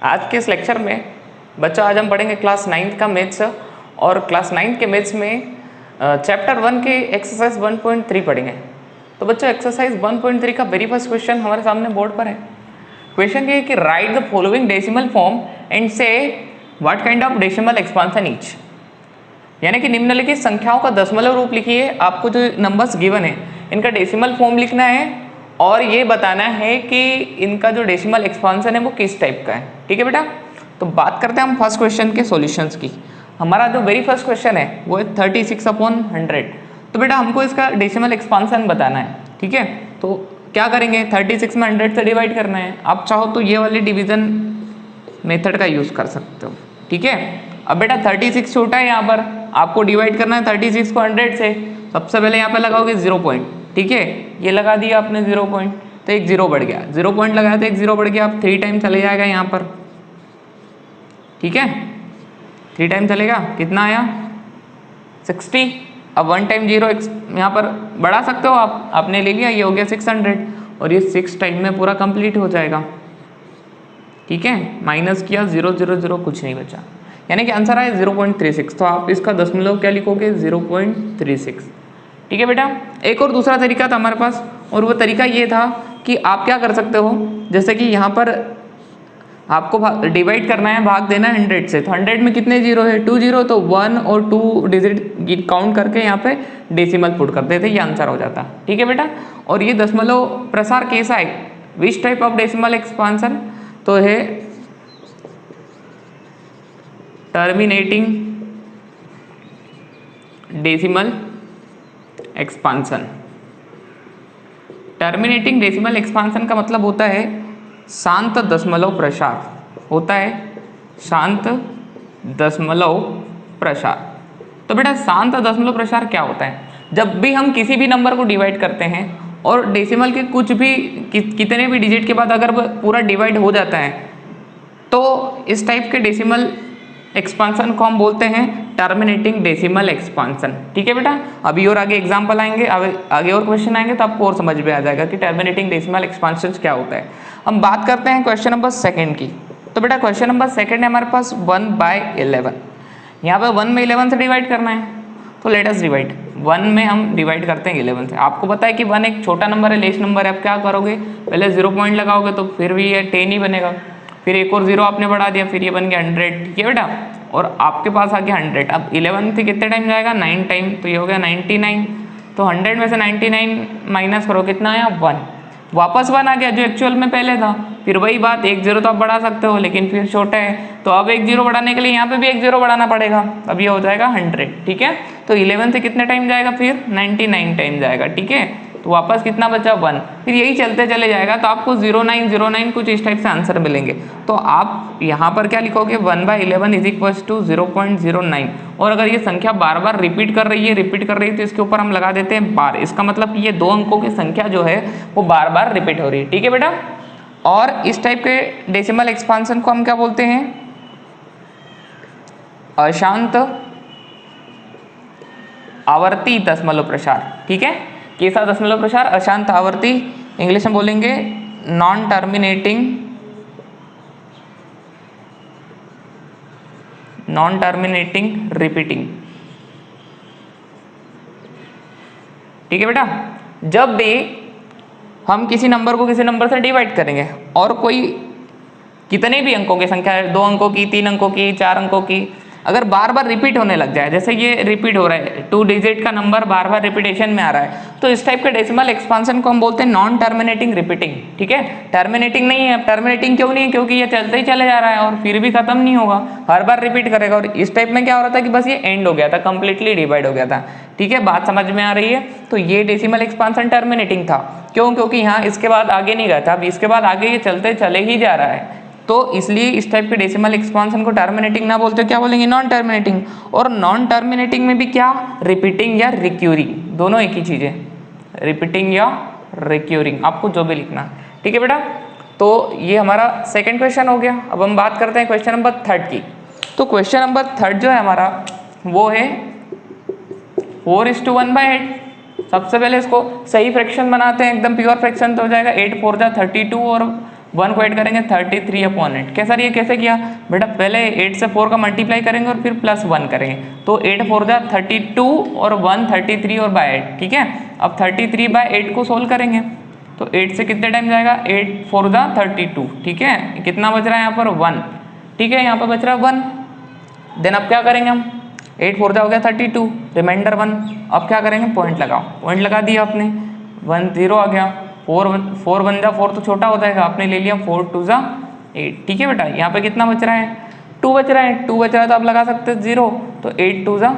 आज के इस लेक्चर में बच्चों आज हम पढ़ेंगे क्लास 9th का मैथ्स और क्लास 9th के मैथ्स में चैप्टर 1 के एक्सरसाइज 1.3 पढ़ेंगे। तो बच्चों एक्सरसाइज 1.3 का वेरी फर्स्ट क्वेश्चन हमारे सामने बोर्ड पर है। क्वेश्चन ये है कि write the following decimal form and say what kind of decimal expansion each, यानी कि निम्नलिखित संख्याओं का दशमलव रूप लिखिए। आपको जो नंबर्स गिवन है इनका डेसिमल फॉर्म लिखना है और ये बताना है कि इनका जो डेसिमल एक्सपांशन है वो किस टाइप का है। ठीक है बेटा, तो बात करते हैं हम फर्स्ट क्वेश्चन के सॉल्यूशंस की। हमारा जो वेरी फर्स्ट क्वेश्चन है वो है 36/100। तो बेटा हमको इसका डेसिमल एक्सपांशन बताना है। ठीक है, तो क्या करेंगे, 36 में 100 से डिवाइड करना है। आप चाहो तो ये वाली डिवीजन मेथड का यूज कर सकते हो। ठीक है, अब बेटा 36 छोटा है, यहाँ पर आपको डिवाइड करना है 36 को 100 से। सबसे पहले यहाँ पे लगाओगे 0 पॉइंट। ठीक है, ये लगा दिया आपने 0 पॉइंट, तो एक 0 बढ़ गया। 0 पॉइंट लगाया तो एक 0 बढ़ गया। अब 3 टाइम चले जाएगा यहाँ पर। ठीक है, 3 टाइम चलेगा, कितना आया 60। अब 1 टाइम 0 यहाँ पर बढ़ा सकते हो आप, आपने ले लिया, ये हो गया 600 और ये 6 टाइम में पूरा कंप्लीट हो जाएगा। ठीक है, माइनस किया 0 0 0, कुछ नहीं बचा, यानी कि आंसर आया 0.36। तो आप इसका दशमलव क्या लिखोगे, 0.36। ठीक है बेटा, एक और दूसरा तरीका था हमारे पास, और वो तरीका ये था कि आप क्या कर सकते हो, जैसे कि यहाँ पर आपको डिवाइड करना है, भाग देना है 100 से। तो 100 में कितने जीरो है, 2 जीरो, तो 1 और 2 डिजिट काउंट करके यहाँ पे डेसिमल पुट कर देते, ये आंसर हो जाता। ठीक है बेटा, और ये दशमलव प्रसार कैसा है, which type of decimal expansion, तो है terminating decimal expansion. Terminating decimal expansion का मतलब होता है शांत दशमलव प्रसार, होता है शांत दशमलव प्रसार। तो बेटा शांत दशमलव प्रसार क्या होता है, जब भी हम किसी भी नंबर को डिवाइड करते हैं और डेसिमल के कुछ भी कितने भी डिजिट के बाद अगर पूरा डिवाइड हो जाता है तो इस टाइप के डेसिमल एक्सपांशन को हम बोलते हैं टर्मिनेटिंग डेसिमल एक्सपांशन। ठीक है बेटा, अभी और आगे एग्जांपल आएंगे, आगे और क्वेश्चन आएंगे तो आपको और समझ में आ जाएगा कि टर्मिनेटिंग डेसिमल एक्सपांशन क्या होता है। हम बात करते हैं क्वेश्चन नंबर 2 की। तो बेटा क्वेश्चन नंबर 2 है हमारे पास 1/11। यहाँ पे 1 में 11 से डिवाइड करना है, तो लेट अस डिवाइड। 1 में हम डिवाइड करते हैं 11 से। आपको पता है कि 1 एक छोटा नंबर है, लेस नंबर है। आप क्या करोगे, पहले 0 पॉइंट लगाओगे तो फिर भी ये 10 ही बनेगा, फिर एक और 0 आपने बढ़ा दिया, फिर ये बन गया 100। ठीक है बेटा, और आपके पास आ गया 100। अब 11 से कितने टाइम जाएगा, 9 टाइम, तो ये हो गया 99। तो 100 में से 99 माइनस करो, कितना आया 1, वापस 1 आ गया जो एक्चुअल में पहले था। फिर वही बात, एक 0 तो आप बढ़ा सकते हो लेकिन फिर छोटा है, तो अब एक 0 बढ़ाने के लिए यहाँ पे भी एक 0 बढ़ाना पड़ेगा। अब ये हो जाएगा 100। ठीक है, तो 11 से कितने टाइम जाएगा, फिर 99 टाइम जाएगा। ठीक है, तो वापस कितना बचा 1, फिर यही चलते चले जाएगा। तो आपको 0909 कुछ इस टाइप से आंसर मिलेंगे। तो आप यहाँ पर क्या लिखोगे, 1/11 इज इक्वल टू 0.09। और अगर ये संख्या बार बार रिपीट कर रही है तो इसके ऊपर हम लगा देते हैं बार। इसका मतलब ये 2 अंकों की संख्या जो है वो बार बार रिपीट हो रही है। ठीक है बेटा, और इस टाइप के डेसिमल एक्सपांशन को हम क्या बोलते हैं, अशांत आवर्ती दशमलव प्रसार। ठीक है, कैसा दशमलव प्रसार, अशांत आवर्ती, इंग्लिश में बोलेंगे नॉन टर्मिनेटिंग रिपीटिंग। ठीक है बेटा, जब भी हम किसी नंबर को किसी नंबर से डिवाइड करेंगे और कोई कितने भी अंकों की संख्या है, 2 अंकों की, 3 अंकों की, 4 अंकों की, अगर बार बार रिपीट होने लग जाए, जैसे ये रिपीट हो रहा है, 2 डिजिट का नंबर बार बार रिपीटेशन में आ रहा है, तो इस टाइप के डेसिमल एक्सपांशन को हम बोलते हैं नॉन टर्मिनेटिंग रिपीटिंग। ठीक है, टर्मिनेटिंग नहीं है। टर्मिनेटिंग क्यों नहीं है, क्योंकि ये चलते ही चले जा रहा है और फिर भी खत्म नहीं होगा, हर बार रिपीट करेगा। और इस टाइप में क्या हो रहा था कि बस ये एंड हो गया था, कंप्लीटली डिवाइड हो गया था। ठीक है, बात समझ में आ रही है। तो ये डेसिमल एक्सपांशन टर्मिनेटिंग था, क्यों, क्योंकि यहाँ इसके बाद आगे नहीं गया था, अब इसके बाद आगे ये चलते चले ही जा रहा है। तो इसलिए इस टाइप के डेसिमल एक्सपांशन को टर्मिनेटिंग ना बोलते, क्या बोलेंगे, नॉन टर्मिनेटिंग। और नॉन टर्मिनेटिंग में भी क्या, रिपीटिंग या रिक्यूरिंग, दोनों एक ही चीज है, रिपीटिंग या रिक्यूरिंग, आपको जो भी लिखना। ठीक है बेटा, तो ये हमारा 2nd क्वेश्चन हो गया। अब हम बात करते हैं क्वेश्चन नंबर 3 की। तो क्वेश्चन नंबर 3 जो है हमारा वो है 4:1/8। सबसे पहले इसको सही फ्रैक्शन बनाते हैं, एकदम प्योर फ्रैक्शन तो हो जाएगा 8 4 जा 32 और 1 को ऐड करेंगे 33/8। कैसा ये कैसे किया बेटा, पहले 8 से 4 का मल्टीप्लाई करेंगे और फिर प्लस 1 करेंगे, तो 8 4 जा 32 और 1 33 और बाय 8। ठीक है, अब 33/8 को सोल्व करेंगे तो 8 से कितने टाइम जाएगा, 8 4 जा 32। ठीक है, कितना बच रहा है यहाँ पर 1। ठीक है, यहाँ पर बच रहा है 1। देन अब क्या करेंगे हम, 8 4 जा हो गया 32, रिमाइंडर 1। अब क्या करेंगे, पॉइंट लगाओ, पॉइंट लगा दिया आपने, 1 0 आ गया, 4 1 जा 4 तो छोटा हो जाएगा, आपने ले लिया 4 2 जा 8। ठीक है बेटा, यहाँ पे कितना बच रहा है, 2 बच रहा है, 2 बच रहा है तो आप लगा सकते हैं 0, तो 8 2 जा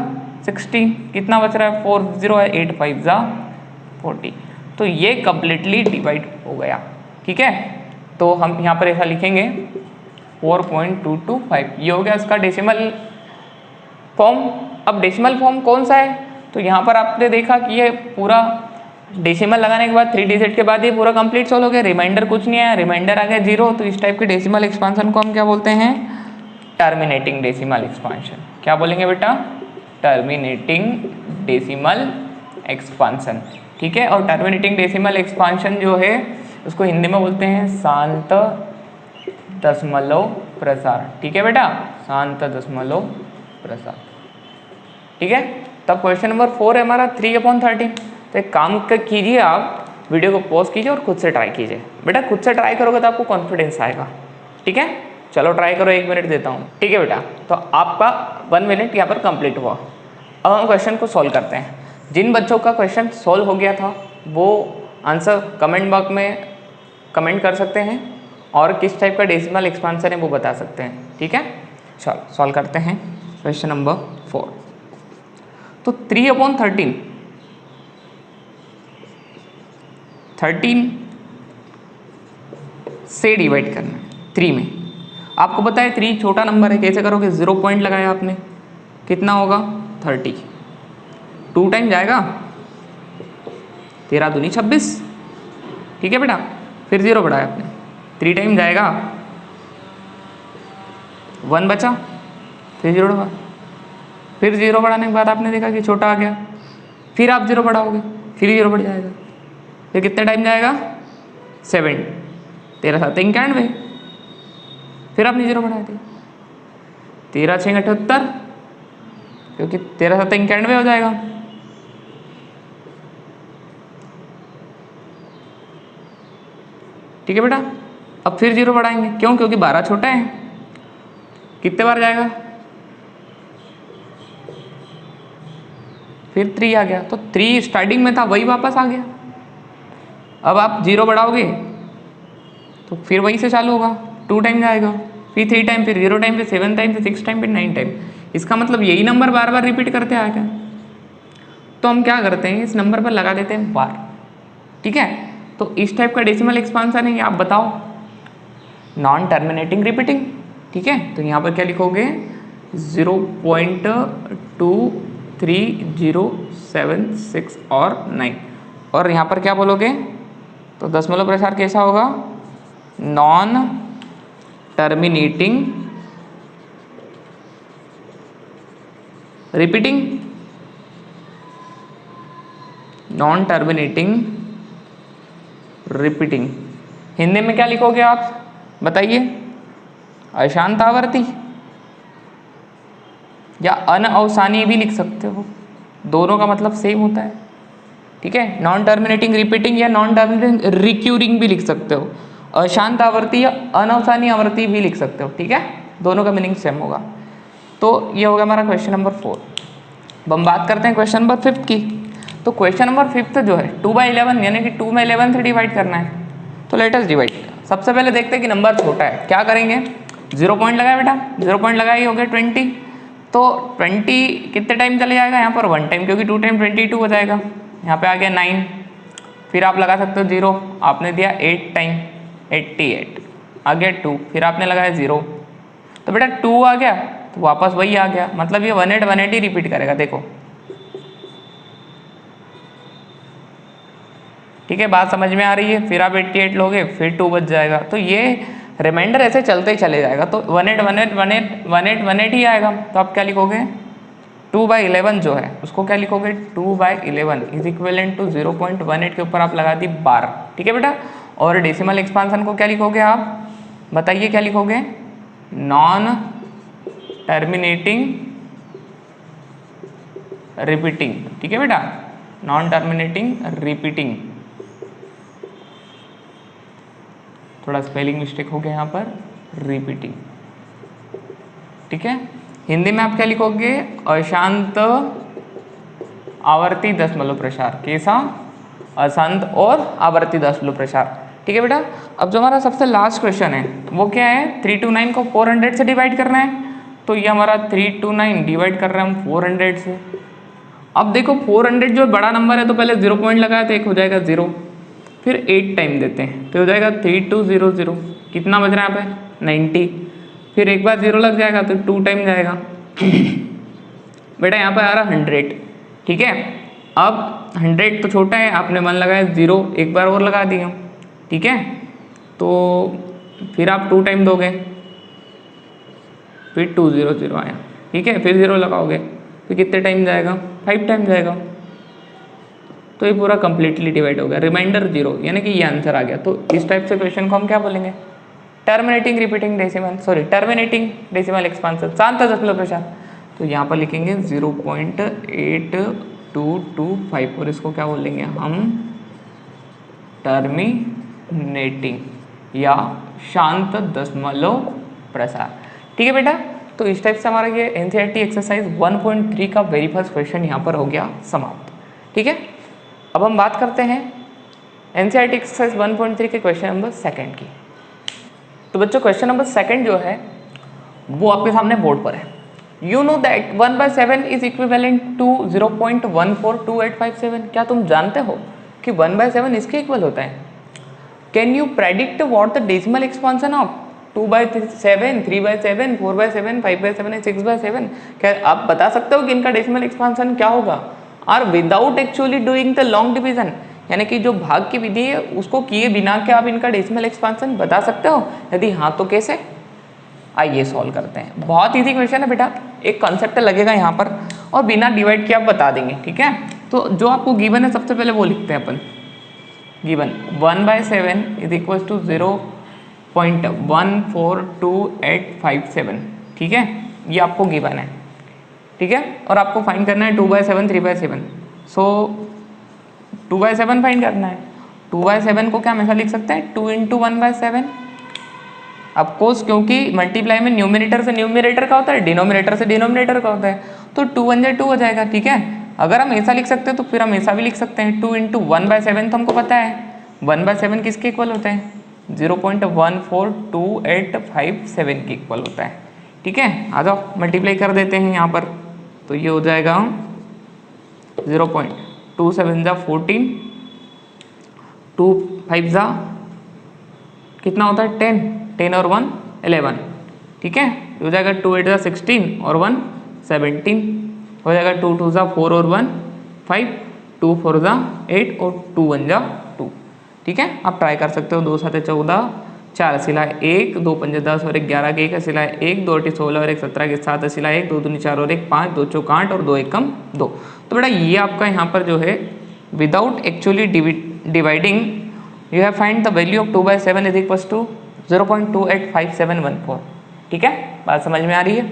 16, कितना बच रहा है 4 0 है, 8 5 जा 40। तो ये कंप्लीटली डिवाइड हो गया। ठीक है, तो हम यहाँ पर ऐसा लिखेंगे 4.225, ये हो गया इसका डेसिमल फॉर्म। अब डेसिमल फॉर्म कौन सा है, तो यहाँ पर आपने देखा कि ये पूरा डेसिमल लगाने के बाद 3 डिजिट के बाद ये पूरा कंप्लीट सॉल्व हो गया, रिमाइंडर कुछ नहीं आया, रिमाइंडर आ गया 0। तो इस टाइप के डेसिमल एक्सपांशन को हम क्या बोलते हैं, टर्मिनेटिंग डेसिमल एक्सपांशन। क्या बोलेंगे बेटा, टर्मिनेटिंग डेसिमल एक्सपांशन। ठीक है, और टर्मिनेटिंग डेसिमल एक्सपांशन जो है उसको हिंदी में बोलते हैं शांत दशमलव प्रसार। ठीक है बेटा, शांत दशमलव प्रसार। ठीक है, तब क्वेश्चन नंबर 4 है हमारा 3/13। तो एक काम कीजिए, आप वीडियो को पॉज कीजिए और खुद से ट्राई कीजिए। बेटा खुद से ट्राई करोगे तो आपको कॉन्फिडेंस आएगा। ठीक है, चलो ट्राई करो, 1 मिनट देता हूँ। ठीक है बेटा, तो आपका 1 मिनट यहाँ पर कंप्लीट हुआ। अब हम क्वेश्चन को सॉल्व करते हैं। जिन बच्चों का क्वेश्चन सॉल्व हो गया था वो आंसर कमेंट बॉक्स में कमेंट कर सकते हैं और किस टाइप का डेसिमल एक्सपांशन है वो बता सकते हैं। ठीक है, चलो सॉल्व करते हैं क्वेश्चन नंबर 4। तो 3/13 13 से डिवाइड करना है 3 में। आपको पता है 3 छोटा नंबर है, कैसे करोगे, 0 पॉइंट लगाया आपने, कितना होगा 30, 2 टाइम जाएगा 13 दूनी 26। ठीक है बेटा, फिर 0 बढ़ाया आपने, 3 टाइम जाएगा 1 बचा, फिर 0 बढ़ा, फिर 0 बढ़ाने के बाद आपने देखा कि छोटा आ गया, फिर आप 0 बढ़ाओगे, फिर 0 बढ़ जाएगा, फिर कितने टाइम जाएगा 7, 13 7 91, फिर आपने 0 बढ़ा दिया, 13 6 78, क्योंकि 13 7 91 हो जाएगा। ठीक है बेटा, अब फिर 0 बढ़ाएंगे, क्यों, क्योंकि 12 छोटा है, कितने बार जाएगा, फिर 3 आ गया, तो 3 स्टार्टिंग में था वही वापस आ गया। अब आप 0 बढ़ाओगे तो फिर वहीं से चालू होगा, 2 टाइम जाएगा, फिर 3 टाइम, फिर 0 टाइम, फिर 7 टाइम, फिर 6 टाइम, फिर 9 टाइम। इसका मतलब यही नंबर बार बार रिपीट करते आएगा। तो हम क्या करते हैं, इस नंबर पर लगा देते हैं बार। ठीक है, तो इस टाइप का डेसिमल एक्सपांशन है, आप बताओ, नॉन टर्मिनेटिंग रिपीटिंग। ठीक है, तो यहाँ पर क्या लिखोगे, 0.23076 और 9, और यहाँ पर क्या बोलोगे, तो दशमलव प्रसार कैसा होगा, non terminating repeating, non terminating repeating. Hindi में क्या लिखोगे आप बताइए, अशांत आवर्ती या अनअवसानी भी लिख सकते हो, दोनों का मतलब सेम होता है। ठीक है, नॉन टर्मिनेटिंग रिपीटिंग या नॉन टर्मिनेटिंग रिक्यूरिंग भी लिख सकते हो, अशांत आवर्ती या अनअवसानी आवर्ती भी लिख सकते हो। ठीक है, दोनों का मीनिंग सेम होगा। तो ये होगा हमारा क्वेश्चन नंबर 4। अब हम बात करते हैं क्वेश्चन नंबर 5 की। तो क्वेश्चन नंबर 5 जो है 2/11, यानी कि 2 में 11 से डिवाइड करना है। तो लेट अस डिवाइड। सबसे पहले देखते हैं कि नंबर छोटा है, क्या करेंगे, 0 पॉइंट लगाया बेटा, 0 पॉइंट लगाया, हो गया 20। तो 20 कितने टाइम चले जाएगा, यहाँ पर 1 टाइम, क्योंकि 2 टाइम 22 हो जाएगा। यहाँ पे आ गया 9, फिर आप लगा सकते हो 0, आपने दिया 8 टाइम 88, आ गया 2, फिर आपने लगाया 0, तो बेटा 2 आ गया, तो वापस वही आ गया, मतलब ये 180 ही रिपीट करेगा। देखो ठीक है, बात समझ में आ रही है। फिर आप 88 लोगे, फिर 2 बच जाएगा, तो ये रिमाइंडर ऐसे चलते ही चले जाएगा। तो 18 ही आएगा। तो आप क्या लिखोगे, 2/11 जो है उसको क्या लिखोगे, 2/11 इज इक्वलेंट टू 0.18 के ऊपर आप लगा दी 12। ठीक है बेटा, और डेसिमल एक्सपांसन को क्या लिखोगे आप, बताइए क्या लिखोगे, नॉन टर्मिनेटिंग रिपीटिंग। ठीक है बेटा, नॉन टर्मिनेटिंग रिपीटिंग, थोड़ा स्पेलिंग मिस्टेक हो गया यहाँ पर, रिपीटिंग। ठीक है, हिंदी में आप क्या लिखोगे, अशांत आवर्ती दशमलव प्रसार। कैसा, अशांत और आवर्ती दशमलव प्रसार। ठीक है बेटा, अब जो हमारा सबसे लास्ट क्वेश्चन है वो क्या है, 329 को 400 से डिवाइड करना है। तो ये हमारा 329 डिवाइड कर रहे हैं हम 400 से। अब देखो 400 जो बड़ा नंबर है तो पहले 0 पॉइंट लगाया तो एक हो जाएगा 0, फिर 8 टाइम देते हैं तो हो जाएगा 3200। कितना बच रहा है यहाँ पे 90, फिर एक बार 0 लग जाएगा तो 2 टाइम जाएगा बेटा यहाँ पे आ रहा 100। ठीक है, अब 100 तो छोटा है, आपने 1 लगाया 0, एक बार और लगा दिया। ठीक है, तो फिर आप 2 टाइम दोगे, फिर 200 आया। ठीक है, फिर 0 लगाओगे तो कितने टाइम जाएगा, 5 टाइम जाएगा। तो ये पूरा कंप्लीटली डिवाइड हो गया, रिमाइंडर 0, यानी कि ये आंसर आ गया। तो इस टाइप से क्वेश्चन को हम क्या बोलेंगे, terminating repeating decimal, sorry terminating decimal expansion, शांत दशमलव प्रसार। तो यहाँ पर लिखेंगे 0.8225 और इसको क्या बोलेंगे हम, टर्मिनेटिंग या शांत दशमलव प्रसार। ठीक है बेटा, तो इस टाइप से हमारा ये एनसीईआरटी एक्सरसाइज 1.3 का वेरी फर्स्ट क्वेश्चन यहाँ पर हो गया समाप्त। ठीक है, अब हम बात करते हैं एनसीईआरटी एक्सरसाइज 1.3 के क्वेश्चन नंबर 2 की। तो बच्चों क्वेश्चन नंबर 2 जो है वो आपके सामने बोर्ड पर है। You know that 1/7 is equivalent to 0.142857। क्या तुम जानते हो कि 1/7 इसके इक्वल होता है। Can you predict what the decimal expansion of 2/7, 3/7, 4/7, 5/7 and 6/7। क्या आप बता सकते हो कि इनका डेसिमल एक्सपांसन क्या होगा, और without actually doing the long division, यानी कि जो भाग की विधि है उसको किए बिना क्या आप इनका डेसिमल एक्सपांसन बता सकते हो, यदि हाँ तो कैसे। आइए सॉल्व करते हैं। बहुत इजी क्वेश्चन है बेटा, एक कॉन्सेप्ट लगेगा यहाँ पर और बिना डिवाइड किए आप बता देंगे। ठीक है, तो जो आपको गिवन है सबसे पहले वो लिखते हैं अपन। Given 1/7 is equal to 0.142857। ठीक है, ये आपको गिवन है। ठीक है, और आपको फाइंड करना है 2/7, 3/7। सो 2/7 फाइंड करना है। 2/7 को क्या हमेशा लिख सकते हैं, 2 × 1/7। ऑफकोर्स क्योंकि मल्टीप्लाई में न्यूमिनेटर से न्यूमिनेटर का होता है, डिनोमिनेटर से डिनोमिनेटर का होता है, तो 2 × 1 2 हो जाएगा। ठीक है, अगर हम ऐसा लिख सकते हैं तो फिर हम ऐसा भी लिख सकते हैं। 2 × 1/7 तो हमको पता है 1/7 किसके इक्वल होता है, 0.142857 के इक्वल होता है। ठीक है, आ जाओ मल्टीप्लाई कर देते हैं यहाँ पर। तो ये हो जाएगा 0.27 × 14, 2 5 ज़ा कितना होता है 10, 10 और 1 11। ठीक है, हो जाएगा 2 8 ज़ा 16 और 1 17, हो जाएगा 2 2 ज़ा 4 और 1 5, 2 4 ज़ा 8 और 2 1 ज़ा 2। ठीक है, आप ट्राई कर सकते हो। 2 7 14, 4 सिलाए 1, 2 5 10 और 1 11 के 1 सिलाए 1, 2 8 16 और 1 17 के 7 सिलाए 1, 2 2 4 और 1 5, 2 4 8 और 2 1 2। तो बेटा ये आपका यहाँ पर जो है without actually dividing you have find the value of 2/7 is equal to 0.285714। ठीक है, बात समझ में आ रही है।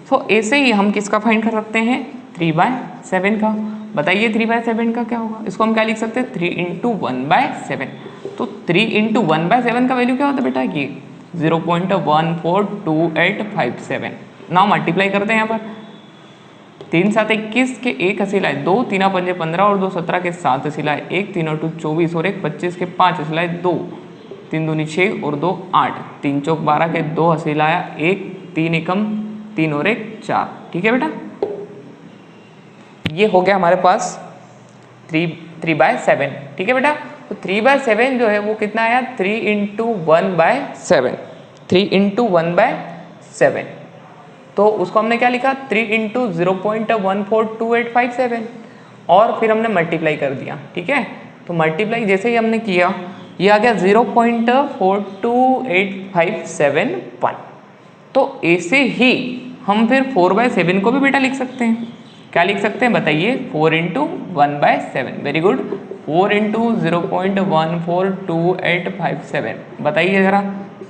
सो ऐसे ही हम किसका फाइंड कर सकते हैं, 3/7 का। बताइए 3/7 का क्या होगा, इसको हम क्या लिख सकते हैं, 3 × 1/7। तो 3 × 1/7 का वैल्यू क्या होता है बेटा, ये 0.142857। नाउ मल्टीप्लाई करते हैं यहाँ पर 3 7 21 के 1 सिलाए 2, 3 5 15 और 2 17 के 7 सिलाए 1, 3 2 24 और 1 25 के 5 सिलाए 2, 3 2 6 और 2 8, 3 4 12 के 2 सिलाया 1, 3 1 3 और 1 4। ठीक है बेटा, ये हो गया हमारे पास 3/7। ठीक है बेटा, तो 3/7 जो है वो कितना आया, 3 × 1/7, 3 × 1/7। तो उसको हमने क्या लिखा, 3 × 0.142857 और फिर हमने मल्टीप्लाई कर दिया। ठीक है, तो मल्टीप्लाई जैसे ही हमने किया ये आ गया 0.42857। तो ऐसे ही हम फिर 4/7 को भी बेटा लिख सकते हैं। क्या लिख सकते हैं बताइए, 4 × 1/7। Very good, 4 into 0.142857। बताइए ज़रा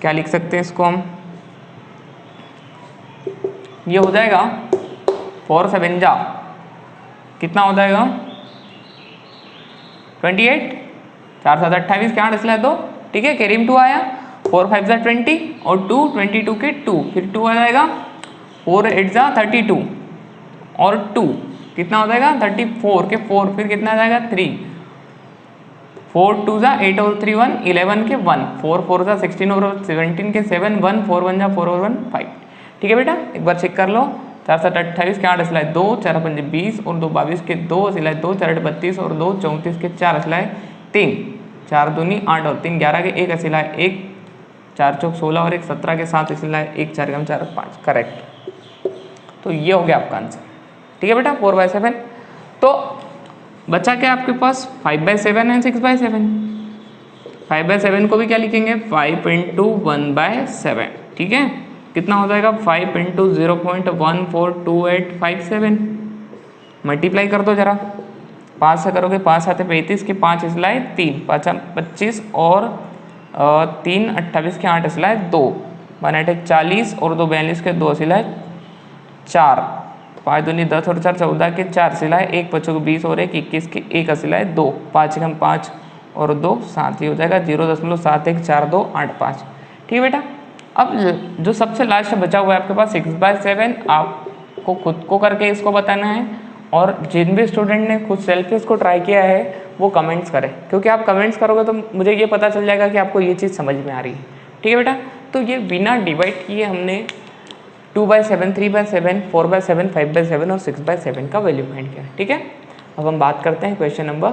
क्या लिख सकते हैं इसको हम। ये हो जाएगा 4 7 जा कितना हो जाएगा 28, 4 7 28 के 8 इसलिए 2, ठीक है। कैरी में 2 आया, 4 5 जा 20 और 2 22 के 2, फिर 2 आ जाएगा, 4 8 जा 32 और 2 कितना हो जाएगा 34 के 4, फिर कितना आ जाएगा 3, 4 2 जा 8 और 3 1 11 के 1, 4 4 जा 16 और 17 के 7 1 4 1 जा 4 और 1 5। ठीक है बेटा, एक बार चेक कर लो। 4 7 28 के 8 सिलाई 2, 4 5 20 और 2 22 के 2 सिलाई 2, 4 8 32 और 2 34 के 4 सिलाई 3, 4 दूनी 8 और 3 11 के 1 सिलाई 1, 4 चौक 16 और 1 17 के 7 सिलाई 1 4 कम 4 5। करेक्ट। तो ये हो गया आपका आंसर। ठीक है बेटा, 4/7। तो बचा क्या आपके पास 5/7 है 6/7। 5/7 को भी क्या लिखेंगे 5 इंटू 1/7। ठीक है, कितना हो जाएगा 5 इंटू 0.142857। मल्टीप्लाई कर दो जरा, 5 से करोगे 5 7 35 के 5 सिलाई 3, 5 25 और 3 28 के 8 सिलाई 2, 1 8 40 और 2 42 के 2 सिलाई 4, 5 दूनी 10 और 4 14 के 4 सिलाई 1 25 20 और 1 21 के 1 सिलाई 2, 5 कम 5 और 2 7 ही हो जाएगा 0.714285। ठीक है बेटा, अब जो सबसे लास्ट बचा हुआ है आपके पास 6/7, आपको खुद को करके इसको बताना है और जिन भी स्टूडेंट ने खुद सेल्फ इसको ट्राई किया है वो कमेंट्स करें, क्योंकि आप कमेंट्स करोगे तो मुझे ये पता चल जाएगा कि आपको ये चीज़ समझ में आ रही है। ठीक है बेटा, तो ये बिना डिवाइड किए हमने 2/7, 3/7, 4/7, 5/7 और 6/7 का वैल्यू फाइंड किया। ठीक है, अब हम बात करते हैं क्वेश्चन नंबर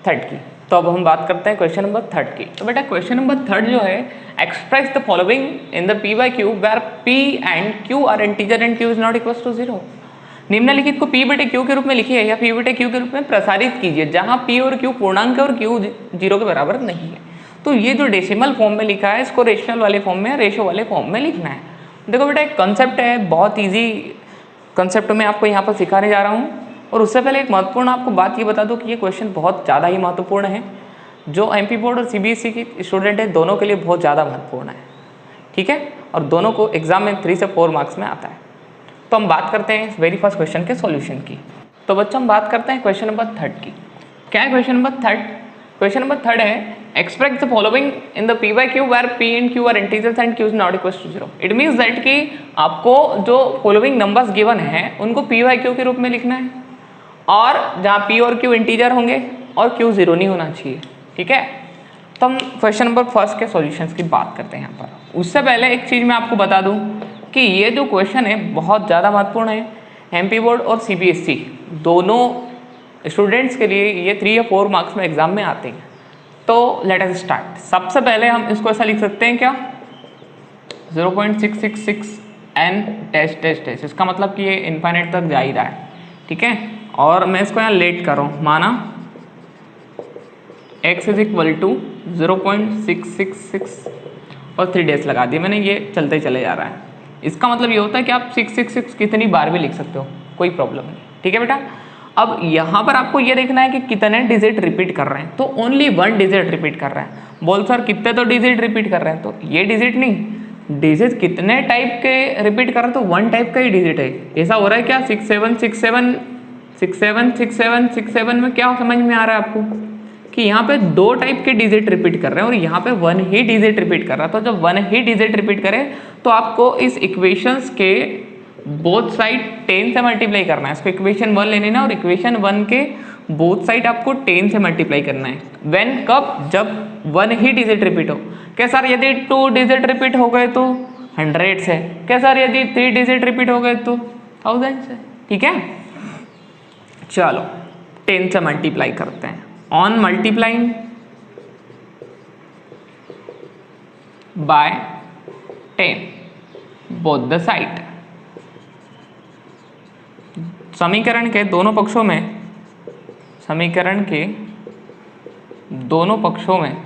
3 की। तो अब हम बात करते हैं क्वेश्चन नंबर 3 की। तो बेटा क्वेश्चन नंबर 3 जो है, express the following in the P by Q where P and Q are integer and Q is not equal to 0। निम्नलिखित को P बटे Q के रूप में लिखिए या P बटे Q के रूप में प्रसारित कीजिए जहां P और Q पूर्णांक है और Q 0 के बराबर नहीं है। तो ये जो डेसिमल फॉर्म में लिखा है इसको रेशनल वाले फॉर्म में, रेशो वाले फॉर्म में लिखना है। देखो बेटा, एक कंसेप्ट है, बहुत ईजी कंसेप्ट में आपको यहाँ पर सिखाने जा रहा हूँ। और उससे पहले एक महत्वपूर्ण आपको बात ये बता दूँ कि ये क्वेश्चन बहुत ज़्यादा ही महत्वपूर्ण है, जो MP बोर्ड और CBSE की स्टूडेंट है दोनों के लिए बहुत ज़्यादा महत्वपूर्ण है। ठीक है, और दोनों को एग्जाम में 3 से 4 मार्क्स में आता है। तो हम बात करते हैं वेरी फर्स्ट क्वेश्चन के सॉल्यूशन की। तो बच्चों हम बात करते हैं क्वेश्चन नंबर 3 की। क्या है क्वेश्चन नंबर 3? क्वेश्चन नंबर 3 है, express the following in the P by Q where P and Q are integers and Q is not equal to 0। It means that कि आपको जो फॉलोइंग नंबर्स गिवन है उनको P by Q के रूप में लिखना है, और जहाँ P और Q इंटीजर होंगे और Q 0 नहीं होना चाहिए। ठीक है, तो हम क्वेश्चन नंबर 1 के सॉल्यूशंस की बात करते हैं यहाँ पर। उससे पहले एक चीज़ मैं आपको बता दूँ कि ये जो क्वेश्चन है बहुत ज़्यादा महत्वपूर्ण है। MP बोर्ड और CBSE दोनों स्टूडेंट्स के लिए ये 3 या 4 मार्क्स में एग्जाम में आते हैं। तो लेट अस स्टार्ट। सबसे पहले हम इसको ऐसा लिख सकते हैं क्या, 0.666 n डैश डैश डैश। इसका मतलब कि ये इनफाइनाइट तक जा ही रहा है। ठीक है, और मैं इसको यहाँ लेट कर रहा हूँ, माना x इज इक्वल टू 0.666 और 3 डैश लगा दिया मैंने, ये चलते ही चले जा रहा है। इसका मतलब ये होता है कि आप 666 कितनी बार भी लिख सकते हो, कोई प्रॉब्लम नहीं। ठीक है बेटा, अब यहाँ पर आपको ये देखना है कि कितने डिजिट रिपीट कर रहे हैं। तो ओनली 1 डिजिट रिपीट कर रहे हैं। बोल सर कितने तो डिजिट रिपीट कर रहे हैं, तो ये डिजिट नहीं, डिजिट कितने टाइप के रिपीट कर रहे हैं, तो 1 टाइप का ही डिजिट है। ऐसा हो रहा है क्या 6 7 6 7 6 7 6 7 6 7 में क्या समझ में आ रहा है आपको कि यहाँ पे 2 टाइप के डिजिट रिपीट कर रहे हैं और यहाँ पे 1 ही डिजिट रिपीट कर रहा है। तो जब 1 ही डिजिट रिपीट करे तो आपको इस इक्वेशंस के बोथ साइड 10 से मल्टीप्लाई करना है। इसको इक्वेशन 1 लेने ना, और इक्वेशन 1 के बोथ साइड आपको 10 से मल्टीप्लाई करना है। व्हेन, कब, जब 1 ही डिजिट रिपीट हो। क्या सर यदि 2 डिजिट रिपीट हो गए तो 100 से, क्या सर यदि 3 डिजिट रिपीट हो गए तो 1000 से। ठीक है, चलो 10 से मल्टीप्लाई करते हैं। On multiplying by 10 both the side, समीकरण के दोनों पक्षों में, समीकरण के दोनों पक्षों में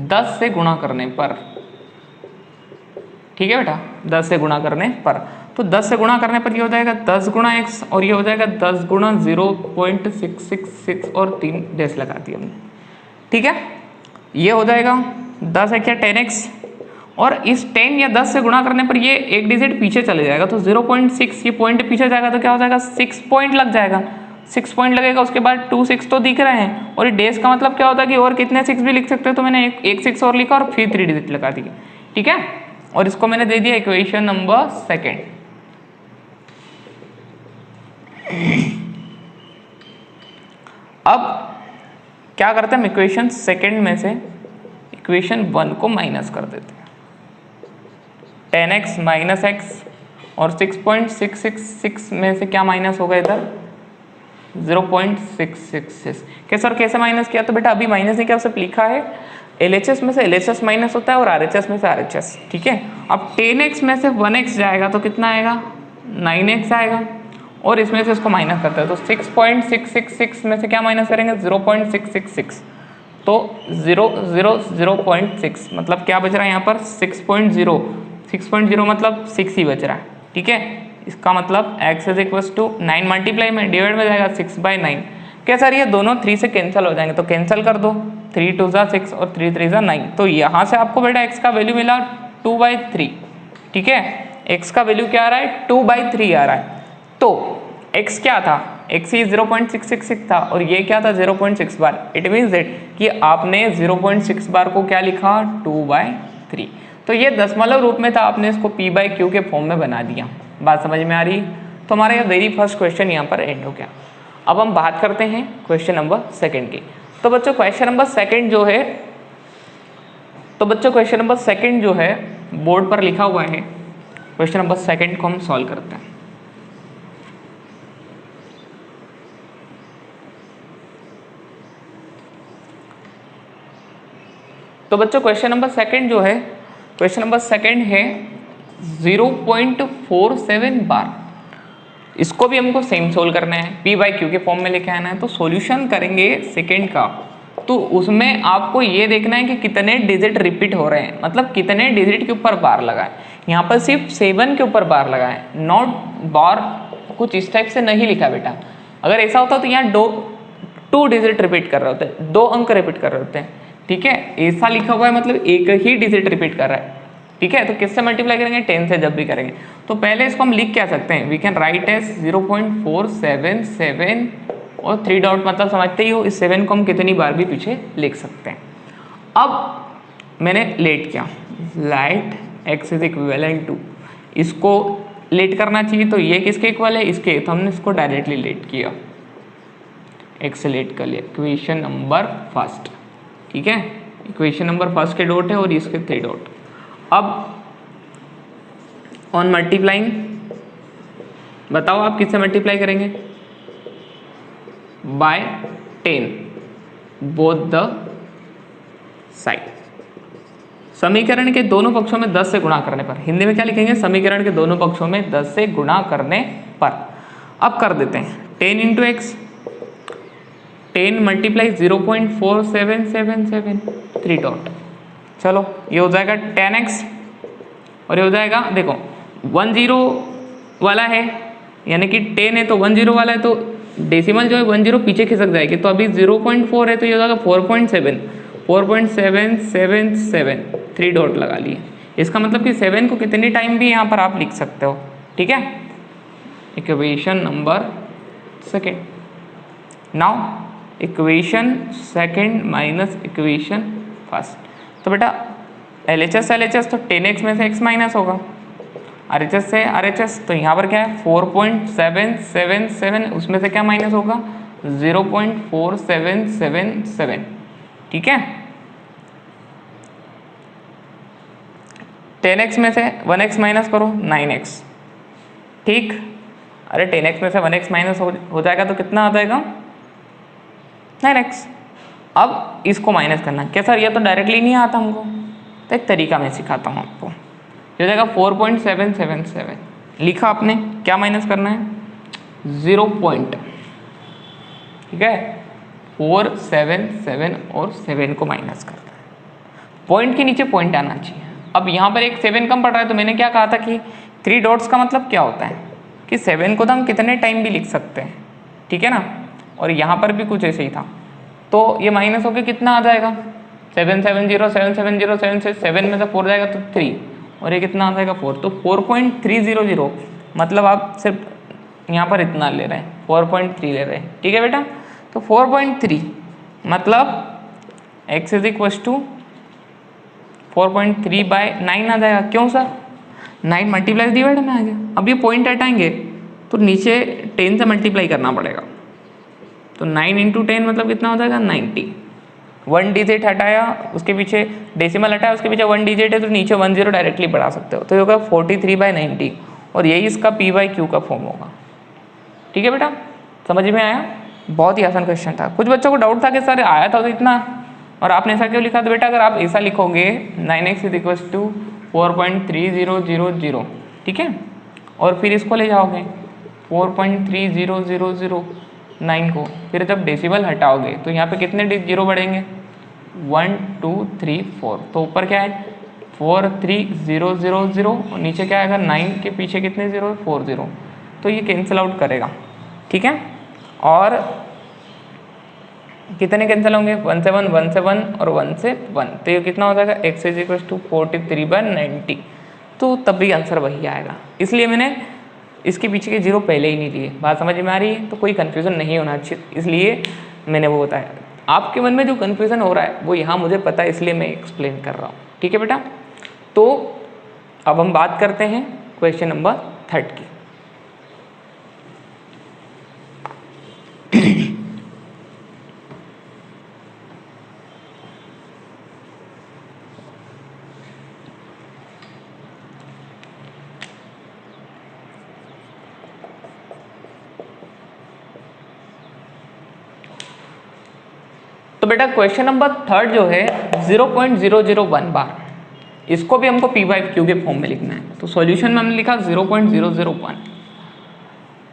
10 से गुणा करने पर। ठीक है बेटा, 10 से गुणा करने पर। तो तो 10 से गुणा करने पर ये हो जाएगा 10 गुणा x और ये हो जाएगा 10 गुणा 0.666 और 3 डैश लगा दी हमने। ठीक है, ये हो जाएगा 10 है क्या 10x और इस 10 या 10 से गुणा करने पर ये एक डिजिट पीछे चले जाएगा तो 0.6 ये पॉइंट पीछे जाएगा तो क्या हो जाएगा 6 पॉइंट लग जाएगा। 6 पॉइंट लगेगा, उसके बाद 2 6 तो दिख रहे हैं और ये डैश का मतलब क्या होता है कि और कितने 6 भी लिख सकते हो, तो मैंने एक 6 और लिखा और फिर 3 डिजिट लगा दी। ठीक है, और इसको मैंने दे दिया इक्वेशन नंबर सेकेंड। अब क्या करते हैं हम इक्वेशन सेकेंड में से इक्वेशन 1 को माइनस कर देते हैं। 10x माइनस एक्स और 6.666 में से क्या माइनस होगा इधर 0.666। कैसे और कैसे माइनस किया, तो बेटा अभी माइनस नहीं किया, सिर्फ लिखा है LHS में से LHS माइनस होता है और RHS में से RHS। ठीक है, अब 10x में से 1x जाएगा तो कितना आएगा 9x आएगा और इसमें से इसको माइनस करता है तो 6.666 में से क्या माइनस करेंगे 0.666 तो 0.6 मतलब क्या बच रहा है यहाँ पर 6.0 मतलब 6 ही बच रहा है। ठीक है, इसका मतलब x is equal to 9 multiply में डिवाइड में जाएगा 6/9। क्या सर ये दोनों 3 से कैंसिल हो जाएंगे, तो कैंसिल कर दो, 3 2 6 और 3 3 9। तो यहाँ से आपको बेटा x का वैल्यू मिला 2/3। ठीक है, x का वैल्यू क्या आ रहा है 2/3 आ रहा है। तो x क्या था, x ही 0.666 था और ये क्या था 0.6 बार। इट मीन्स दैट कि आपने 0.6 बार को क्या लिखा 2/3। तो ये दशमलव रूप में था, आपने इसको p/q के फॉर्म में बना दिया। बात समझ में आ रही, तो हमारा ये वेरी फर्स्ट क्वेश्चन यहाँ पर एंड हो गया। अब हम बात करते हैं क्वेश्चन नंबर सेकेंड की। तो बच्चों क्वेश्चन नंबर सेकेंड जो है बोर्ड पर लिखा हुआ है, क्वेश्चन नंबर सेकेंड को हम सॉल्व करते हैं। तो बच्चों क्वेश्चन नंबर सेकेंड है 0.47 बार। इसको भी हमको सेम सोल्व करना है, p/q के फॉर्म में लेके आना है। तो सॉल्यूशन करेंगे सेकेंड का, तो उसमें आपको ये देखना है कि कितने डिजिट रिपीट हो रहे हैं, मतलब कितने डिजिट के ऊपर बार लगा है। यहाँ पर सिर्फ 7 के ऊपर बार लगा है, नॉट बार कुछ इस टाइप से नहीं लिखा बेटा। अगर ऐसा होता तो यहाँ 2 डिजिट रिपीट कर रहे होते, 2 अंक रिपीट कर रहे होते हैं। ठीक है, ऐसा लिखा हुआ है मतलब एक ही डिजिट रिपीट कर रहा है। ठीक है, तो किससे मल्टीप्लाई करेंगे 10 से जब भी करेंगे। तो पहले इसको हम लिख क्या सकते हैं, वी कैन राइट एज 0.477 और 3 डॉट मतलब समझते ही हो, इस 7 को हम कितनी बार भी पीछे लिख सकते हैं। अब मैंने लेट किया, let x is equivalent to, इसको लेट करना चाहिए तो ये किसके इक्वल है इसके, तो हमने इसको डायरेक्टली लेट किया, x से लेट कर लिया। इक्वेशन नंबर फर्स्ट, ठीक है, इक्वेशन नंबर फर्स्ट के डॉट है और इसके 3 डॉट। अब ऑन मल्टीप्लाइंग बताओ आप किससे मल्टीप्लाई करेंगे, बाय 10 बोथ द साइड। समीकरण के दोनों पक्षों में 10 से गुणा करने पर, हिंदी में क्या लिखेंगे, समीकरण के दोनों पक्षों में 10 से गुणा करने पर। अब कर देते हैं 10 इंटू एक्स, 10 मल्टीप्लाई 0.4777 3 डॉट। चलो ये हो जाएगा 10x और ये हो जाएगा, देखो 10 वाला है यानी कि 10 है तो 10 वाला है तो डेसिमल जो है 10 पीछे खिसक जाएगी। तो अभी 0.4 है तो ये हो जाएगा 4.7 3 डॉट लगा लिए। इसका मतलब कि 7 को कितनी टाइम भी यहाँ पर आप लिख सकते हो। ठीक है, equation number second. Now equation second minus equation first. तो बेटा LHS तो 10x में से x माइनस होगा, RHS से RHS तो यहाँ पर क्या है 4.777, उसमें से क्या माइनस होगा 0.4777। ठीक है, 10x में से 1x माइनस करो 9x। ठीक, अरे 10x में से 1x माइनस हो जाएगा तो कितना आ जाएगा 9x। अब इसको माइनस करना, क्या सर ये तो डायरेक्टली नहीं आता हमको, तो एक तरीका मैं सिखाता हूँ आपको। ये हो जाएगा 4.777 लिखा आपने, क्या माइनस करना है 0 पॉइंट, ठीक है 477 और 7 को माइनस करना है, पॉइंट के नीचे पॉइंट आना चाहिए। अब यहाँ पर एक 7 कम पड़ रहा है तो मैंने क्या कहा था कि 3 डॉट्स का मतलब क्या होता है कि 7 को तो हम कितने टाइम भी लिख सकते हैं, ठीक है ना। और यहाँ पर भी कुछ ऐसे ही था, तो ये माइनस होके कितना आ जाएगा 7 7 0 7 7 0 7 से 7 में से 4 जाएगा तो 3, और ये कितना आ जाएगा 4, तो 4.300, मतलब आप सिर्फ यहाँ पर इतना ले रहे हैं 4.3 ले रहे हैं, ठीक है बेटा। तो 4.3 मतलब x इज इक्वल टू 4.3/9 आ जाएगा। क्यों सर, 9 मल्टीप्लाई डिवाइड में आ गया। अब ये पॉइंट हटाएंगे तो नीचे 10 से मल्टीप्लाई करना पड़ेगा, तो 9 × 10 मतलब कितना हो जाएगा 90। 1 डिजिट हटाया, उसके पीछे डेसिमल हटाया, उसके पीछे 1 डिजिट है तो नीचे 1 0 डायरेक्टली बढ़ा सकते हो, तो ये होगा 43/90, और यही इसका p/q का फॉर्म होगा, ठीक है बेटा। समझ में आया, बहुत ही आसान क्वेश्चन था। कुछ बच्चों को डाउट था कि सर आया था तो इतना, और आपने ऐसा क्यों लिखा, तो बेटा अगर आप ऐसा लिखोगे 9x इज इक्वल टू 4.3000, ठीक है, और फिर इसको ले जाओगे 4.3000 को, फिर जब डेसिमल हटाओगे तो यहाँ पे कितने जीरो बढ़ेंगे 1 2 3 4, तो ऊपर क्या है 43000 और नीचे क्या आएगा 9 के पीछे कितने जीरो है 40, तो ये कैंसिल आउट करेगा, ठीक है। और कितने कैंसिल होंगे 1 से 1 1 से 1 और 1 से 1, तो ये कितना हो जाएगा x इज इक्वल टू 43/90, तो तब भी आंसर वही आएगा। इसलिए मैंने इसके पीछे के जीरो पहले ही नहीं लिए। बात समझ में आ रही है, तो कोई कन्फ्यूज़न नहीं होना चाहिए, इसलिए मैंने वो बताया। आपके मन में जो कन्फ्यूज़न हो रहा है वो यहाँ मुझे पता है, इसलिए मैं एक्सप्लेन कर रहा हूँ, ठीक है बेटा। तो अब हम बात करते हैं क्वेश्चन नंबर 3 की। तो बेटा क्वेश्चन नंबर 3 जो है 0.001 बार, इसको भी हमको p/q के फॉर्म में लिखना है। तो सॉल्यूशन में हमने लिखा 0.001,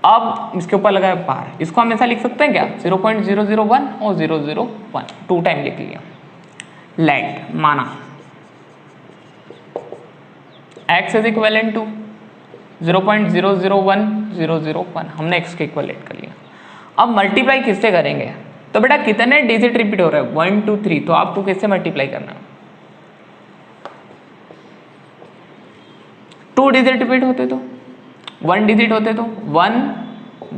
अब इसके ऊपर लगा है बार, इसको हम ऐसा लिख सकते हैं क्या 0.001 और 001 2 टाइम लिख लिया। लेट माना x इज इक्वलेंट टू 0.001001, हमने x के इक्वलेंट कर लिया। अब मल्टीप्लाई किससे करेंगे, तो बेटा कितने डिजिट रिपीट हो रहे हैं 1 2 3, तो आपको किससे मल्टीप्लाई करना है 2 डिजिट रिपीट होते तो 1 डिजिट होते तो 1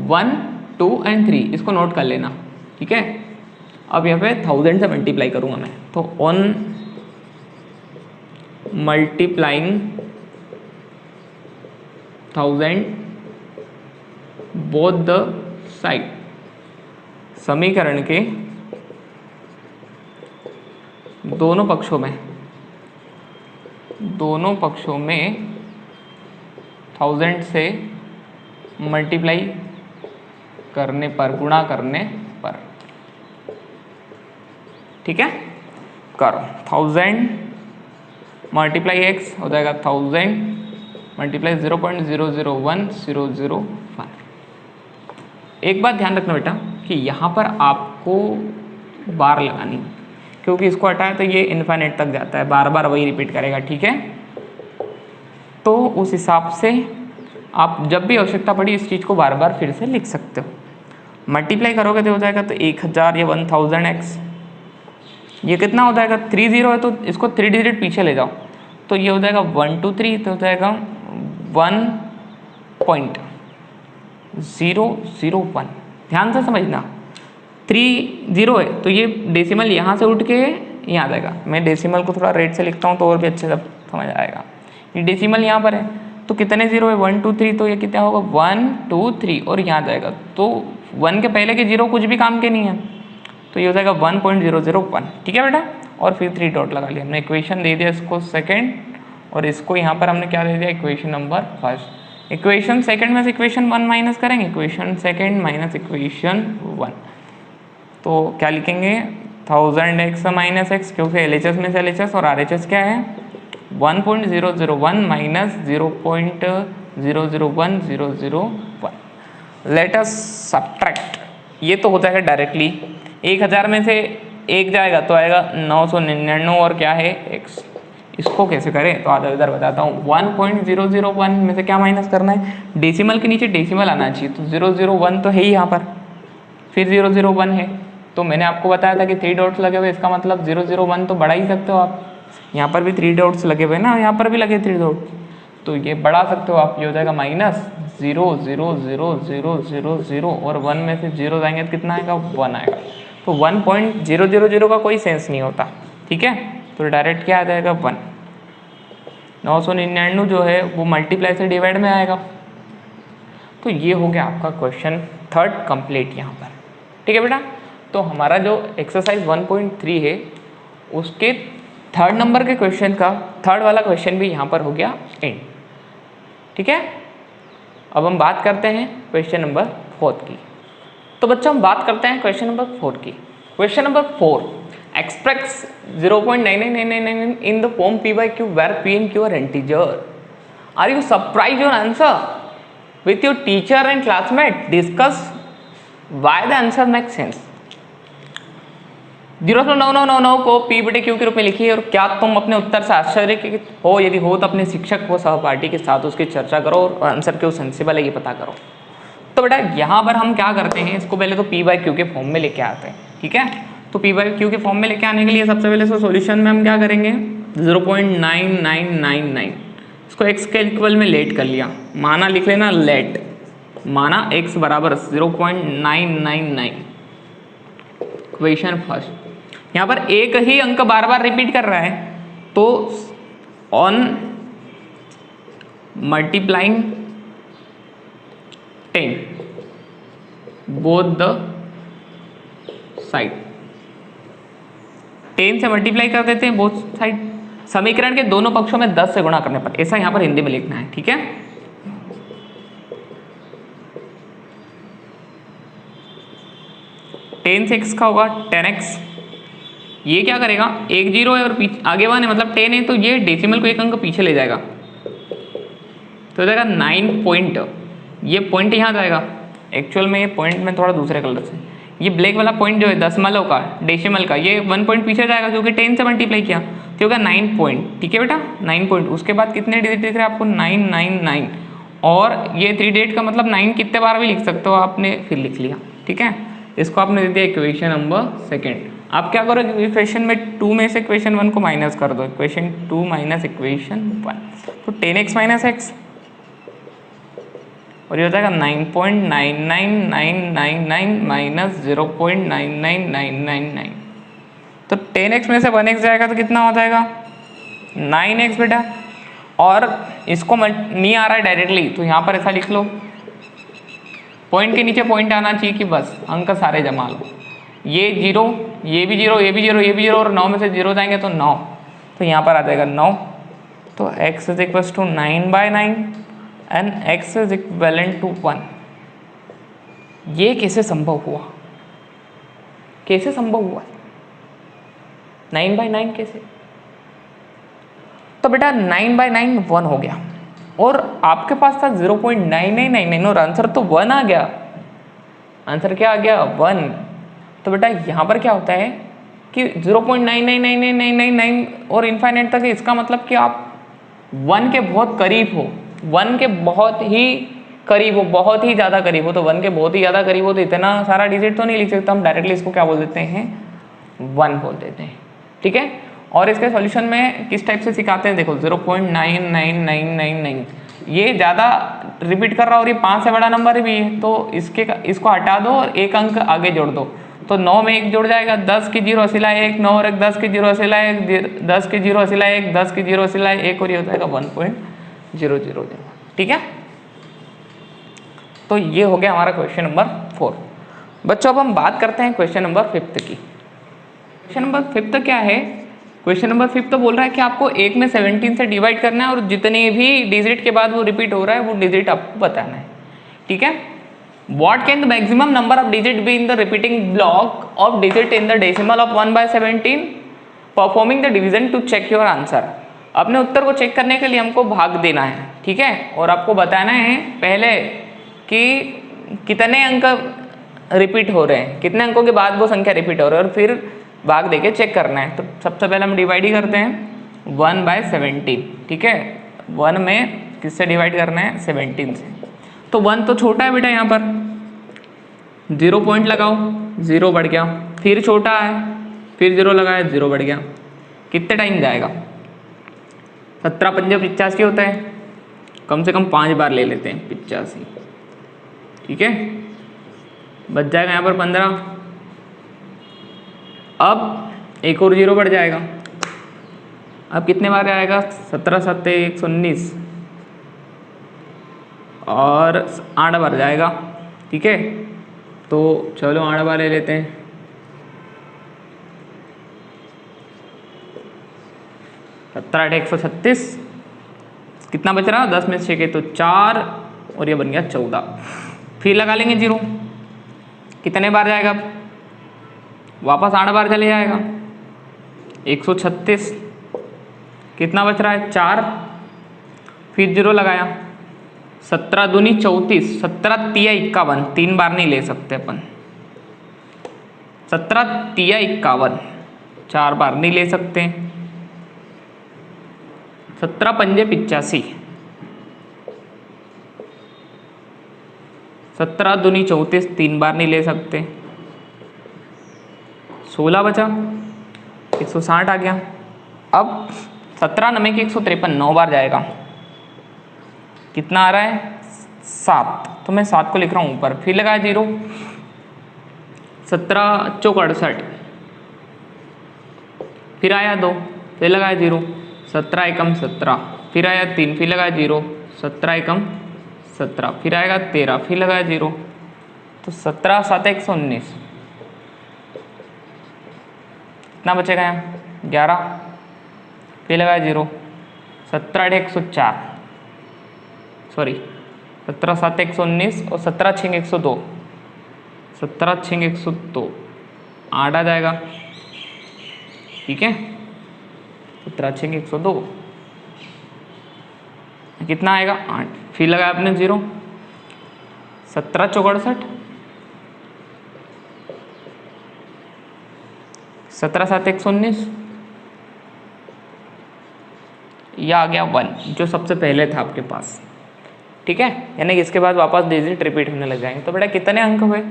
1 2 एंड 3, इसको नोट कर लेना, ठीक है। अब यहाँ पे 1000 से मल्टीप्लाई करूंगा मैं, तो on multiplying 1000 both the side, समीकरण के दोनों पक्षों में 1000 से मल्टीप्लाई करने पर, गुणा करने पर, ठीक है। करो 1000 मल्टीप्लाई x हो जाएगा 1000 मल्टीप्लाई 0.001001। एक बात ध्यान रखना बेटा कि यहाँ पर आपको बार लगानी, क्योंकि इसको हटाया तो ये इन्फाइनाइट तक जाता है, बार बार वही रिपीट करेगा, ठीक है। तो उस हिसाब से आप जब भी आवश्यकता पड़ी इस चीज़ को बार बार फिर से लिख सकते हो। मल्टीप्लाई करोगे तो हो जाएगा तो 1000 या 1000x, ये कितना हो जाएगा 30 है, तो इसको 3 डिजिट पीछे ले जाओ, तो ये हो जाएगा 1 2 3, तो हो जाएगा 1.001। ध्यान से समझना 3 0 है, तो ये डेसिमल यहाँ से उठ के यहाँ आ जाएगा। मैं डेसिमल को थोड़ा रेट से लिखता हूँ तो और भी अच्छे से समझ आएगा। ये डेसिमल यहाँ पर है तो कितने जीरो है 1 2 3, तो ये कितना होगा 1 2 3 और यहाँ जाएगा, तो 1 के पहले के जीरो कुछ भी काम के नहीं है, तो ये हो जाएगा 1.001, ठीक है बेटा। और फिर 3 डॉट लगा लिया, हमने इक्वेशन दे दिया इसको सेकेंड, और इसको यहाँ पर हमने क्या दे दिया इक्वेशन नंबर 1। इक्वेशन सेकेंड में से इक्वेशन 1 माइनस करेंगे, इक्वेशन सेकेंड माइनस इक्वेशन 1, तो क्या लिखेंगे 1000x माइनस x, क्योंकि LHS में से LHS और RHS क्या है 1.001 माइनस 0.001001। लेट अस सब्ट्रैक्ट, ये तो हो जाएगा डायरेक्टली, 1000 में से 1 जाएगा तो आएगा 999 और क्या है x, इसको कैसे करें, तो आज इधर बताता हूँ। 1.001 में से क्या माइनस करना है, डेसिमल के नीचे डेसिमल आना चाहिए, तो 001 तो है ही यहाँ पर, फिर 001 है, तो मैंने आपको बताया था कि 3 डॉट्स लगे हुए, इसका मतलब 001 तो बढ़ा ही सकते हो आप। यहाँ पर भी 3 डॉट्स लगे हुए ना, यहाँ पर भी लगे 3 डॉट, तो ये बढ़ा सकते हो आप। ये हो जाएगा माइनस 0 0 0 0 0 0 और 1 में से 0 जाएंगे तो कितना आएगा, 1 आएगा। तो 1.000 का कोई सेंस नहीं होता, ठीक है। तो डायरेक्ट क्या आ जाएगा, 1। 999 जो है वो मल्टीप्लाई से डिवाइड में आएगा। तो ये हो गया आपका क्वेश्चन 3 कंप्लीट यहाँ पर, ठीक है बेटा। तो हमारा जो एक्सरसाइज 1.3 है उसके 3rd नंबर के क्वेश्चन का 3rd वाला क्वेश्चन भी यहाँ पर हो गया एंड, ठीक है। अब हम बात करते हैं क्वेश्चन नंबर 4 की। तो बच्चों हम बात करते हैं क्वेश्चन नंबर 4 की। Question number 4, express 0.9999 in the form p by q where p and q are integer. Are you surprised your answer? With your teacher and classmate discuss why the answer makes sense. 0.9999 को p बटे q के रूप में लिखिए और क्या तुम अपने उत्तर से आश्चर्य हो, यदि हो तो अपने शिक्षक व सहपाठी के साथ उसकी चर्चा करो और आंसर क्यों सेंसिबल है ये पता करो। तो बेटा यहाँ पर हम क्या करते हैं, इसको पहले तो p by q के फॉर्म में लेके आते हैं, ठीक है। तो p by q के फॉर्म में लेके आने के लिए सबसे पहले इसको सॉल्यूशन में हम क्या करेंगे, 0.9999 इसको x के इक्वल में लेट कर लिया, माना लिख लेना लेट, माना x बराबर 0.999। क्वेश्चन फर्स्ट, यहाँ पर एक ही अंक बार बार रिपीट कर रहा है, तो on multiplying 10 both the side, 10 से मल्टीप्लाई कर देते हैं बोथ साइड, समीकरण के दोनों पक्षों में 10 से गुणा करने पर, ऐसा यहाँ पर हिंदी में लिखना है, ठीक है। टेन से x का होगा 10x, ये क्या करेगा, एक जीरो है और आगे 1 है, मतलब 10 है, तो ये डेसिमल को एक अंक पीछे ले जाएगा, तो हो जाएगा 9 पॉइंट, ये पॉइंट यहाँ जाएगा। एक्चुअल में ये पॉइंट में थोड़ा दूसरे कलर से, ये ब्लैक वाला पॉइंट जो है दशमलव का, डेसिमल का, ये 1 पॉइंट पीछे जाएगा क्योंकि 10 से मल्टीप्लाई किया, तो होगा 9 पॉइंट, ठीक है बेटा 9 पॉइंट। उसके बाद कितने डिजिट दिख रहे हैं आपको, 999, और ये 3 डिजिट का मतलब 9 कितने बार भी लिख सकते हो, आपने फिर लिख लिया, ठीक है। इसको आपने दे दिया इक्वेशन नंबर 2। आप क्या करो, इक्वेशन में 2 में से इक्वेशन 1 को माइनस कर दो, इक्वेशन 2 माइनस इक्वेशन 1, तो 10x माइनस x, और ये हो जाएगा 9.99999 माइनस 0.99999, तो 10x में से 1x जाएगा तो कितना हो जाएगा, 9x बेटा। और इसको नहीं आ रहा है डायरेक्टली, तो यहाँ पर ऐसा लिख लो, पॉइंट के नीचे पॉइंट आना चाहिए कि बस अंक सारे जमा लो, ये 0, ये भी 0, ये भी 0, ये भी 0, और 9 में से 0 जाएंगे तो 9, तो यहाँ पर आ जाएगा 9, तो x is equal to 9/9 and x is equivalent to 1। ये कैसे संभव हुआ, कैसे संभव हुआ 9/9 कैसे, तो बेटा 9/9 1 हो गया, और आपके पास था 0.9999 और आंसर तो 1 आ गया, आंसर क्या आ गया 1। तो बेटा यहाँ पर क्या होता है कि 0.999999 और इन्फाइनाइट तक है, इसका मतलब कि आप 1 के बहुत करीब हो, 1 के बहुत ही करीब हो, बहुत ही ज़्यादा करीब हो, तो 1 के बहुत ही ज़्यादा करीब हो तो इतना सारा डिजिट तो नहीं लिख सकता, हम डायरेक्टली इसको क्या बोल देते हैं 1 बोल देते हैं, ठीक है। और इसके सॉल्यूशन में किस टाइप से सिखाते हैं, देखो 0.99999, ये ज़्यादा रिपीट कर रहा है और ये 5 से बड़ा नंबर भी है, तो इसको हटा दो और एक अंक आगे जोड़ दो, तो 9 में 1 जुड़ जाएगा, 10 की 0 असिला 1, 9 और 1 10 की 0 असिला 1, 10 की 0 असिला 1, 10 की 0 असिला 1, और ये हो जाएगा 1.000, ठीक है। तो ये हो गया हमारा क्वेश्चन नंबर 4। बच्चों अब हम बात करते हैं क्वेश्चन नंबर 5 की। क्वेश्चन नंबर 5 क्या है, क्वेश्चन नंबर 5 तो बोल रहा है कि आपको 1 में 17 से डिवाइड करना है और जितने भी डिजिट के बाद वो रिपीट हो रहा है वो डिजिट आपको बताना है, ठीक है। What can the maximum number of digit be in the repeating block of digit in the decimal of 1/17? Performing the division to check your answer. अपने उत्तर को चेक करने के लिए हमको भाग देना है, ठीक है, और आपको बताना है पहले कि कितने अंक रिपीट हो रहे हैं, कितने अंकों के बाद वो संख्या रिपीट हो रही है, और फिर भाग देके चेक करना है। तो सबसे पहले हम डिवाइड ही करते हैं, 1/17, ठीक है। 1 में किससे डिवाइड करना है? 17 से। तो 1 तो छोटा है बेटा, यहाँ पर 0 पॉइंट लगाओ, 0 बढ़ गया, फिर छोटा है, फिर 0 लगाया, 0 बढ़ गया। कितने टाइम जाएगा? 17 पंजे 85 होता है, कम से कम 5 बार ले लेते हैं 85, ठीक है। बच जाएगा यहाँ पर 15। अब एक और 0 बढ़ जाएगा, अब कितने बार आएगा? 17 7 119 और 8 बार जाएगा, ठीक है। तो चलो 8 बार ले लेते हैं। 17 8 136, कितना बच रहा? 10 में 6 के तो 4 और ये बन गया 14। फिर लगा लेंगे 0, कितने बार जाएगा? वापस 8 बार चले जाएगा। 136, कितना बच रहा है? 4, फिर 0 लगाया, 17 दूनी 34, 17 तिया 51, 3 बार नहीं ले सकते अपन। 17 तिया 51, 4 बार नहीं ले सकते। 17 पंजे 85, 17 दूनी 34, 3 बार नहीं ले सकते। 16 बचा, 160 आ गया। अब 17 9 के 153, 9 बार जाएगा। कितना आ रहा है? 7, तो मैं 7 को लिख रहा हूँ ऊपर, फिर लगाया 0। 17 चौक 68, फिर आया 2, फिर लगाया 0। 17 एकम 17, फिर आया 3, फिर लगाया 0। 17 एकम 17, फिर आएगा 13, फिर लगाया 0। तो 17 7 119, कितना बचेगा यहाँ? 11, फिर लगाया 0। 17 8 104, सॉरी 17 7 119 और 17 6 102, 17 6 102, 8 आ जाएगा, ठीक है। 17 6 102, कितना आएगा? 8, फिर लगाया आपने 0। 17 चौक 68, 17 7 119, यह आ गया 1, जो सबसे पहले था आपके पास, ठीक है। यानी कि इसके बाद वापस डिजिट रिपीट होने लग जाएंगे। तो बेटा कितने अंक हुए?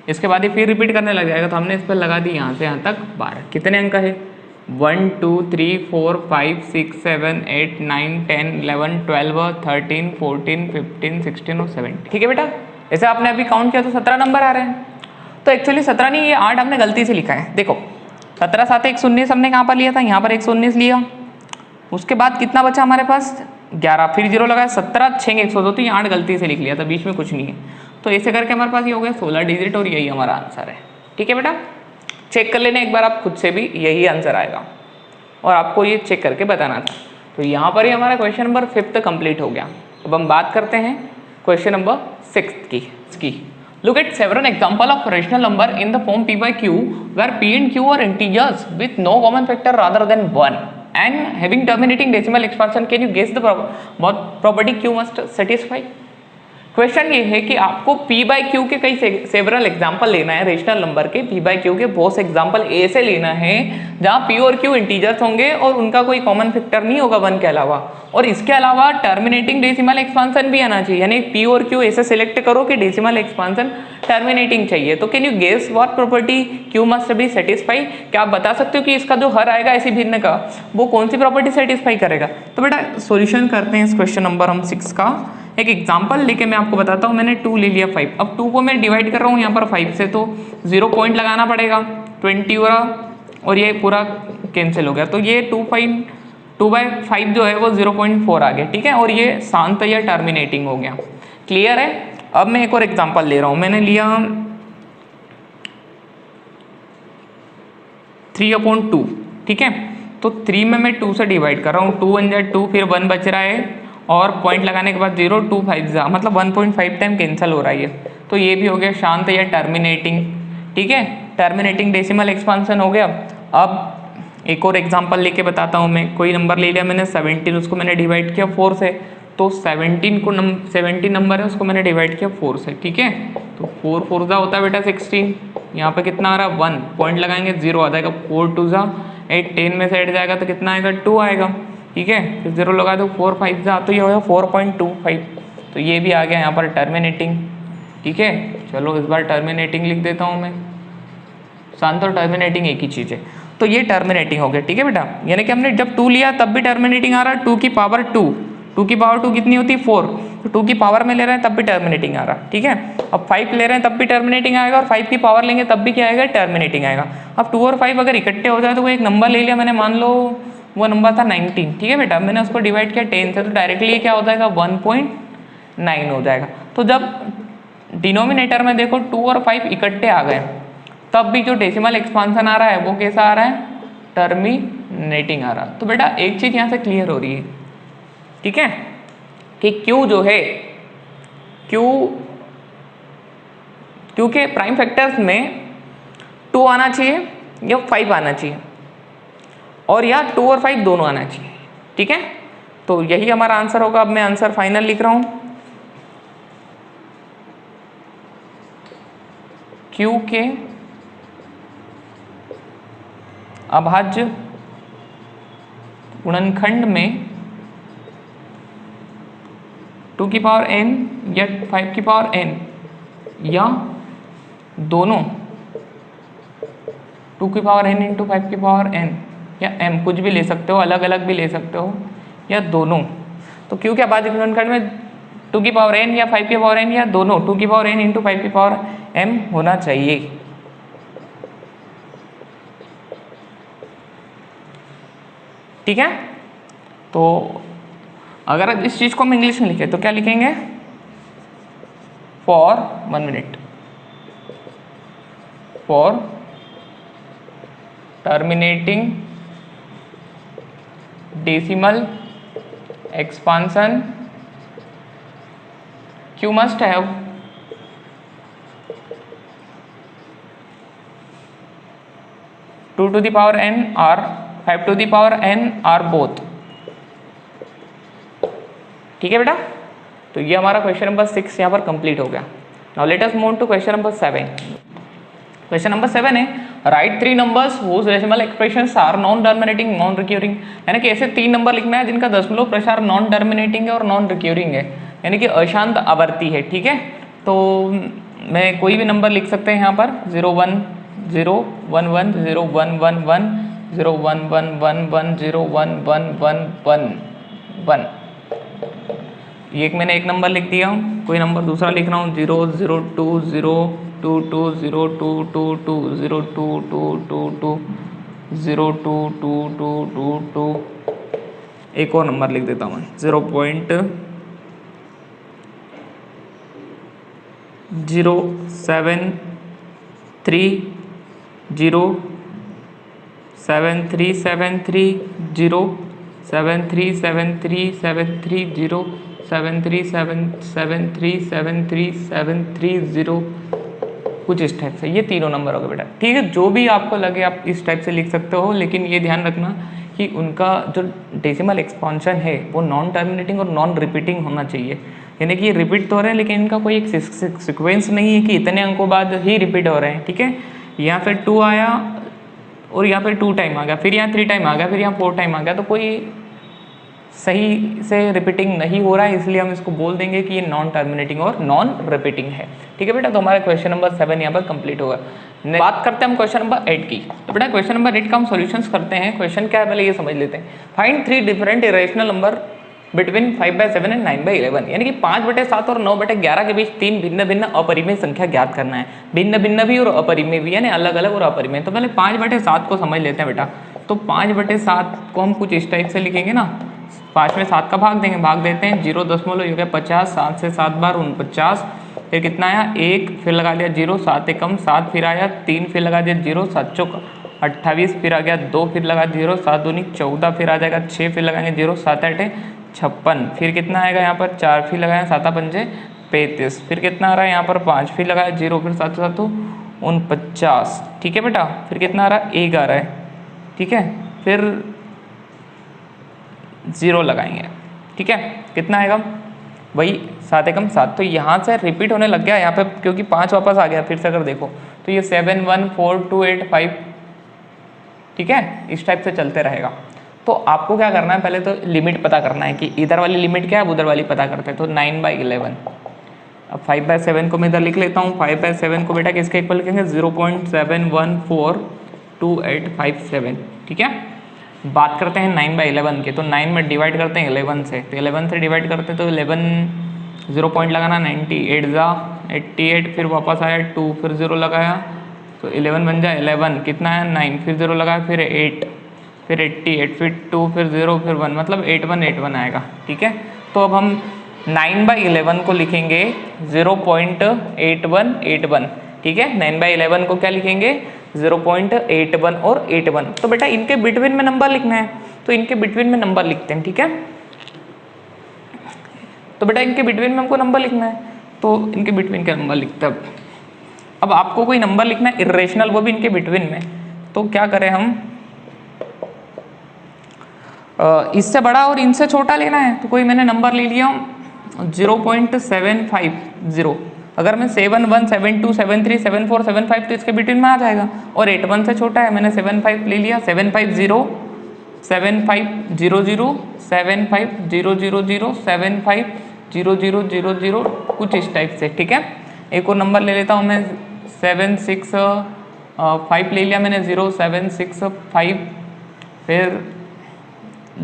इसके बाद ये फिर रिपीट करने लग जाएगा, तो हमने इस पर लगा दी यहाँ से यहाँ तक 12। कितने अंक है? 1 2 3 4 5 6 7 8 9 10 11 12 13 14 15 16 और 17, ठीक है बेटा। जैसे आपने अभी काउंट किया तो 17 नंबर आ रहे हैं। तो एक्चुअली 17 नहीं, ये 8 हमने गलती से लिखा है। देखो 17 7 119 हमने कहाँ पर लिया था? यहाँ पर 119 लिया। उसके बाद कितना बचा हमारे पास? 11, फिर 0 लगाया। 17 6 102, तो ये 8 गलती से लिख लिया था, बीच में कुछ नहीं है। तो ऐसे करके हमारे पास ये हो गया 16 डिजिट और यही हमारा आंसर है, ठीक है बेटा। चेक कर लेना एक बार आप खुद से भी, यही आंसर आएगा और आपको ये चेक करके बताना था। तो यहाँ पर ही हमारा क्वेश्चन नंबर 5 कंप्लीट हो गया। अब हम बात करते हैं क्वेश्चन नंबर 6 की। Look at several example of rational number in the form p by q where p and q are integers with no common factor rather than 1 and having terminating decimal expansion. Can you guess the property q must satisfy? Question ये है कि आपको p by Q के कई several example लेना है, rational number के p by Q के बहुत से एग्जाम्पल ऐसे लेना है जहाँ p और q इंटीजर्स होंगे और उनका कोई कॉमन फैक्टर नहीं होगा 1 के अलावा, और इसके अलावा टर्मिनेटिंग डेसिमल एक्सपांसन भी आना चाहिए। यानी p और q ऐसे सिलेक्ट करो कि डेसिमल एक्सपांसन टर्मिनेटिंग चाहिए। तो can you guess what property q must be satisfy? क्या आप बता सकते हो कि इसका जो हर आएगा ऐसी भिन्न का वो कौन सी प्रॉपर्टी सेटिस्फाई करेगा? तो बेटा सॉल्यूशन करते हैं इस क्वेश्चन नंबर हम 6 का। एक एग्जांपल लेके मैं आपको बताता हूँ। मैंने 2 ले लिया 5, अब 2 को मैं डिवाइड कर रहा हूँ यहाँ पर 5 से, तो 0 पॉइंट लगाना पड़ेगा, 20 हो रहा और ये पूरा कैंसिल हो गया। तो ये 2/5 जो है वो 0.4 आ गया, ठीक है। और ये शांत या टर्मिनेटिंग हो गया, क्लियर है। अब मैं एक और एग्जांपल ले रहा हूँ। मैंने लिया 3/2, ठीक है। तो 3 में मैं 2 से डिवाइड कर रहा हूँ, 2 1 जा 2, फिर 1 बच रहा है और पॉइंट लगाने के बाद 0 2 5 जा, मतलब 1.5 टाइम कैंसिल हो रहा है ये। तो ये भी हो गया शांत या टर्मिनेटिंग, ठीक है। टर्मिनेटिंग डेसिमल एक्सपांसन हो गया। अब एक और एग्जांपल लेके बताता हूँ मैं। कोई नंबर ले लिया मैंने 17, उसको मैंने डिवाइड किया 4 से, तो 17 नंबर है उसको मैंने डिवाइड किया 4 से, ठीक है। तो 4 4 जा होता है बेटा 16, यहाँ पे कितना आ रहा है 1, पॉइंट लगाएंगे 0 आ जाएगा, 4 2 जा 8 10 में से 8 जाएगा तो कितना आएगा 2 आएगा, ठीक है। फिर 0 लगा दो 4 5 जा तो ये होगा 4.25, तो ये भी आ गया यहाँ पर टर्मिनेटिंग, ठीक है। चलो इस बार टर्मिनेटिंग लिख देता हूँ मैं, शांत और टर्मिनेटिंग एक ही चीज़ है, तो ये टर्मिनेटिंग हो गया, ठीक है बेटा। यानी कि हमने जब 2 लिया तब भी टर्मिनेटिंग आ रहा है, 2 की पावर 2 की पावर 2 कितनी होती है 4, तो 2 की पावर में ले रहे हैं तब भी टर्मिनेटिंग आ रहा है, ठीक है। अब 5 ले रहे हैं तब भी टर्मिनेटिंग आएगा, और 5 की पावर लेंगे तब भी क्या आएगा टर्मिनेटिंग आएगा। अब 2 और 5 अगर इकट्ठे हो जाए तो वो एक नंबर ले लिया मैंने, मान लो वो नंबर था 19, ठीक है बेटा। मैंने उसको डिवाइड किया 10 से, तो डायरेक्टली ये क्या हो जाएगा 1.9 हो जाएगा। तो जब डिनोमिनेटर में देखो 2 और 5 इकट्ठे आ गए तब भी जो डेसिमल एक्सपांसन आ रहा है वो कैसा आ रहा है, टर्मिनेटिंग आ रहा है। तो बेटा एक चीज यहाँ से क्लियर हो रही है, ठीक है, कि Q जो है Q के प्राइम फैक्टर्स में 2 आना चाहिए या 5 आना चाहिए, और या 2 और 5 दोनों आना चाहिए, ठीक है। तो यही हमारा आंसर होगा। अब मैं आंसर फाइनल लिख रहा हूं, Q के अभाज्य गुणनखंड में 2 की पावर n या 5 की पावर n या दोनों 2 की पावर n इंटू 5 की पावर n या m, कुछ भी ले सकते हो, अलग अलग भी ले सकते हो, या दोनों। तो Q के अभाज्य गुणनखंड में 2 की पावर n या 5 की पावर n या दोनों 2 की पावर n इंटू 5 की पावर m होना चाहिए, ठीक है। तो अगर इस चीज को हम इंग्लिश में लिखे तो क्या लिखेंगे, for 1 minute, for terminating decimal expansion Q must have two to the power n or 5 to the power n or both, ठीक है बेटा। तो ये हमारा क्वेश्चन नंबर 6 यहाँ पर कंप्लीट हो गया। Now let us move to question number 7। Question number 7 है, write 3 numbers whose decimal expressions are non terminating non recurring. यानी कि ऐसे 3 नंबर लिखना है जिनका दशमलव प्रसार नॉन टर्मिनेटिंग है और नॉन रिक्यूरिंग है, यानी कि अशांत आवर्ती है, ठीक है। तो मैं कोई भी नंबर लिख सकते हैं यहाँ पर 0 1 0 1 1 0 1 1 1 0 1 1 1 1 0 1 1 1 1 1। एक मैंने एक नंबर लिख दिया, कोई नंबर दूसरा लिख रहा हूँ 0 0 2 0 2 2 0 2 2 2 0 2 2 2 2 0 2 2 2 2 2। एक और नंबर लिख देता हूँ 0.0 7 3 0 7 3 7 3 0 7 3 7 3 7 3 0 7 3 7 7 3 7 3 7 3 0, कुछ इस टाइप से। ये तीनों नंबर हो गए बेटा, ठीक है। जो भी आपको लगे आप इस टाइप से लिख सकते हो, लेकिन ये ध्यान रखना कि उनका जो डेसिमल एक्सपांशन है वो नॉन टर्मिनेटिंग और नॉन रिपीटिंग होना चाहिए। यानी कि ये रिपीट तो हो रहे हैं लेकिन इनका कोई एक सिक्वेंस नहीं है कि इतने अंकों बाद ही रिपीट हो रहे हैं, ठीक है। यहाँ पे 2 आया और यहाँ पे 2 टाइम आ गया, फिर यहाँ 3 टाइम आ गया, फिर यहाँ 4 टाइम आ गया, तो कोई सही से रिपीटिंग नहीं हो रहा है, इसलिए हम इसको बोल देंगे कि ये नॉन टर्मिनेटिंग और नॉन रिपीटिंग है, ठीक है बेटा। तो हमारा क्वेश्चन नंबर 7 यहाँ पर कंप्लीट होगा। बात करते हैं हम क्वेश्चन नंबर 8 की। तो बेटा क्वेश्चन नंबर 8 का हम सॉल्यूशंस करते हैं। क्वेश्चन क्या है पहले ये समझ लेते हैं। Find 3 different irrational number between 5/7 and 9/11, यानी कि 5/7 और 9/11 के बीच 3 भिन्न भिन्न अपरिमेय संख्या ज्ञात करना है। भिन्न भिन्न भी और अपरिमेय भी, यानी अलग अलग और अपरिमेय। तो पहले 5/7 को समझ लेते हैं बेटा। तो 5/7 को हम कुछ इस टाइप से लिखेंगे ना, 5 में 7 का भाग देंगे, भाग देते हैं 0.50, 7 से 7 बार 49, फिर कितना आया 1, फिर लगा दिया 0, 7 एकम 7, फिर आया 3, फिर लगा दिया 0, 7 चौक 28, फिर आ गया 2, फिर लगा 0, 7 दूनी 14, फिर आ जाएगा 6, फिर लगाएंगे 0, 7 8 56, फिर कितना आएगा यहाँ पर 4, फिर लगाया 7 पंजे 35, फिर कितना आ रहा है यहाँ पर 5, फिर लगाया 0, फिर 7 7 49, ठीक है बेटा। फिर कितना आ रहा है 1 आ रहा है, ठीक है, फिर 0 लगाएंगे, ठीक है, कितना आएगा वही 7 एकम 7। तो यहाँ से रिपीट होने लग गया यहाँ पे, क्योंकि 5 वापस आ गया। फिर से अगर देखो तो ये 7 1 4 2 8 5 ठीक है, इस टाइप से चलते रहेगा। तो आपको क्या करना है, पहले तो लिमिट पता करना है कि इधर वाली लिमिट क्या है, उधर वाली पता करते हैं। तो 9/11, अब 5/7 को मैं इधर लिख लेता हूँ। 5/7 को बेटा किसके इक्वल लिखेंगे, 0.7142857, ठीक है। बात करते हैं 9/11 की, तो 9 में डिवाइड करते हैं 11 से, तो 11 से डिवाइड करते हैं तो 11 0 पॉइंट लगाना, 98 जा 88, फिर वापस आया 2, फिर 0 लगाया तो 11 बन जाए 11, कितना है 9, फिर 0 लगाया, फिर 8, फिर 88, फिर 2, फिर 0, फिर 1, मतलब 8181 आएगा, ठीक है। तो अब हम 9/11 को लिखेंगे 0.8181, ठीक है। 9/11 को क्या लिखेंगे, 0.81 और 81। तो बेटा इनके बिटवीन में नंबर लिखना है, तो इनके बिटवीन में नंबर लिखते हैं, ठीक है। तो बेटा इनके बिटवीन में हमको नंबर लिखना है, तो इनके बिटवीन का नंबर लिखते हैं। अब आपको कोई नंबर लिखना है इर्रेशनल, वो भी इनके बिटवीन में, तो क्या करें हम, इससे बड़ा और इनसे छोटा लेना है। तो कोई मैंने नंबर ले लिया 0.750, अगर मैं 71, 72, 73, 74, 75 तो इसके बिटवीन में आ जाएगा, और 81 से छोटा है, मैंने 75 ले लिया, 750, 7500, 75000, 750000, कुछ इस टाइप से, ठीक है। एक और नंबर ले लेता हूँ मैं, 765 ले लिया मैंने, 0765, फिर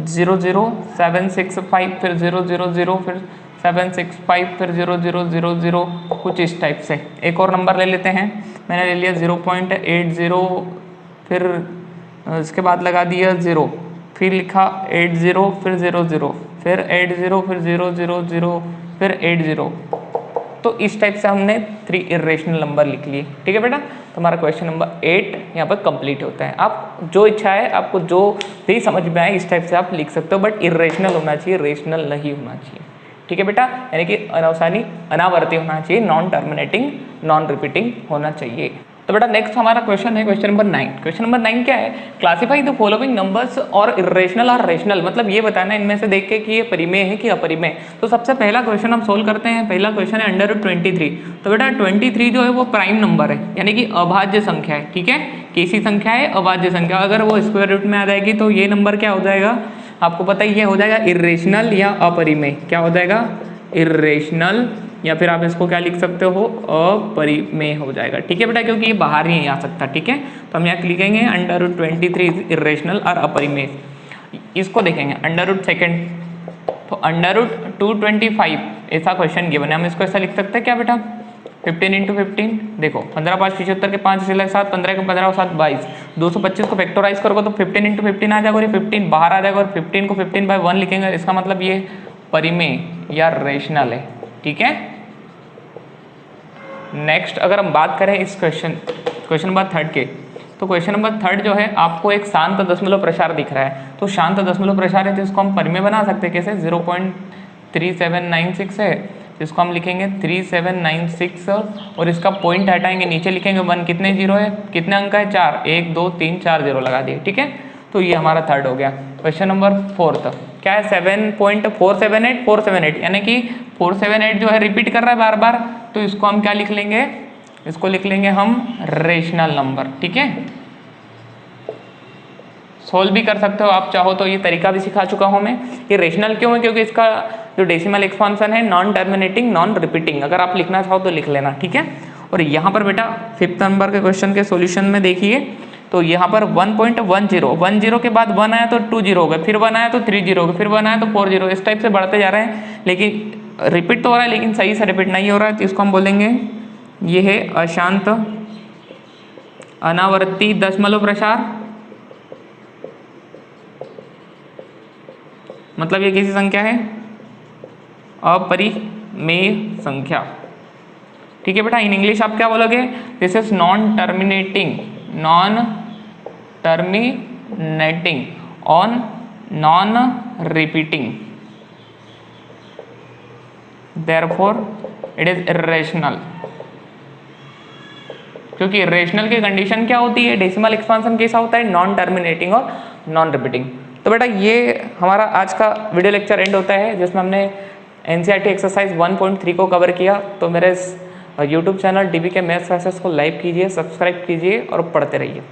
00765, फिर 000, फिर 765, फिर 0000, कुछ इस टाइप से। एक और नंबर ले लेते हैं, मैंने ले लिया 0.80, फिर इसके बाद लगा दिया 0, फिर लिखा 80, फिर 00, फिर 80, फिर 000, फिर 80। तो इस टाइप से हमने 3 इर्रेशनल नंबर लिख लिए, ठीक है बेटा। तो हमारा क्वेश्चन नंबर 8 यहाँ पर कंप्लीट होता है। आप जो इच्छा है, आपको जो भी समझ में आए इस टाइप से आप लिख सकते हो, बट इर्रेशनल होना चाहिए, रेशनल नहीं होना चाहिए, ठीक है बेटा। यानी कि अनावसानी अनावर्ती होना चाहिए, नॉन टर्मिनेटिंग नॉन रिपीटिंग होना चाहिए। तो बेटा नेक्स्ट हमारा क्वेश्चन है क्वेश्चन नंबर 9। क्वेश्चन नंबर 9 क्या है, क्लासिफाई द फॉलोइंग नंबर्स और इर्रेशनल और रेशनल, मतलब ये बताना है इनमें से देख के कि ये परिमेय है कि अपरिमेय। तो सबसे पहला क्वेश्चन हम सोल्व करते हैं। पहला क्वेश्चन है √23। तो बेटा 23 जो है वो प्राइम नंबर है, यानी कि अभाज्य संख्या है, ठीक है। कैसी संख्या है, अभाज्य संख्या। अगर वो स्क्वायर रूट में आ जाएगी तो ये नंबर क्या हो जाएगा, आपको पता ही है, हो जाएगा इर्रेशनल या अपरिमेय। क्या हो जाएगा, इर्रेशनल, या फिर आप इसको क्या लिख सकते हो, अपरिमेय हो जाएगा, ठीक है बेटा, क्योंकि ये बाहर नहीं आ सकता, ठीक है। तो हम यहाँ लिखेंगे √23 इर्रेशनल और अपरिमेय। इसको देखेंगे √2, तो √225 ऐसा क्वेश्चन गिवन है, हम इसको ऐसा लिख सकते हैं क्या बेटा, 15 × 15, देखो 15 5 75 के 5 7, 15 के 15 7 22, 225 को फैक्टराइज करोगे तो 15 × 15 आ जाएगा, और ये 15 बाहर आ जाएगा, और 15 को 15/1 लिखेंगे, इसका मतलब ये परिमेय या रेशनल है, ठीक है। नेक्स्ट अगर हम बात करें इस क्वेश्चन नंबर 3 के, तो क्वेश्चन नंबर 3 जो है आपको एक शांत दशमलव प्रसार दिख रहा है। तो शांत दशमलव प्रसार है तो इसको हम परिमेय बना सकते हैं, कैसे, 0.3796 है, इसको हम लिखेंगे 3796, और इसका पॉइंट हटाएंगे, नीचे लिखेंगे 1, कितने जीरो है, कितने अंक है, 4, 1 2 3 4 0 लगा दिए, ठीक है। तो ये हमारा 3 हो गया। क्वेश्चन नंबर 4 क्या है, 7.478, यानी कि 478 जो है रिपीट कर रहा है बार बार, तो इसको हम क्या लिख लेंगे, इसको लिख लेंगे हम रेशनल नंबर, ठीक है। सोल्व भी कर सकते हो आप चाहो तो, ये तरीका भी सिखा चुका हूं मैं। ये रेशनल क्यों है, क्योंकि इसका जो डेसिमल एक्सपांशन है नॉन टर्मिनेटिंग नॉन रिपीटिंग, अगर आप लिखना चाहो तो लिख लेना, ठीक है। और यहाँ पर बेटा 5th नंबर के क्वेश्चन के सॉल्यूशन में देखिए, तो यहाँ पर 1.10 के बाद 1 आया तो 2 0 हो गए, फिर 1 आया तो 3 0 हो गए, फिर 1 आया तो 4 0, इस टाइप से बढ़ते जा रहे हैं, लेकिन रिपीट तो हो रहा है लेकिन सही से रिपीट नहीं हो रहा है। तो इसको हम बोलेंगे ये है अशांत अनावर्ती दशमलव प्रसार, मतलब ये किसी संख्या है, अपरिमेय संख्या, ठीक है बेटा। इन इंग्लिश आप क्या बोलोगे, this is non terminating on non repeating, therefore it is irrational. क्योंकि इर्रेशनल की कंडीशन क्या होती है, डेसिमल एक्सपांशन कैसा होता है, नॉन टर्मिनेटिंग और नॉन रिपीटिंग। तो बेटा ये हमारा आज का वीडियो लेक्चर एंड होता है, जिसमें हमने एनसीईआरटी एक्सरसाइज 1.3 को कवर किया। तो मेरे YouTube channel DBK maths classes को लाइक कीजिए, सब्सक्राइब कीजिए और पढ़ते रहिए।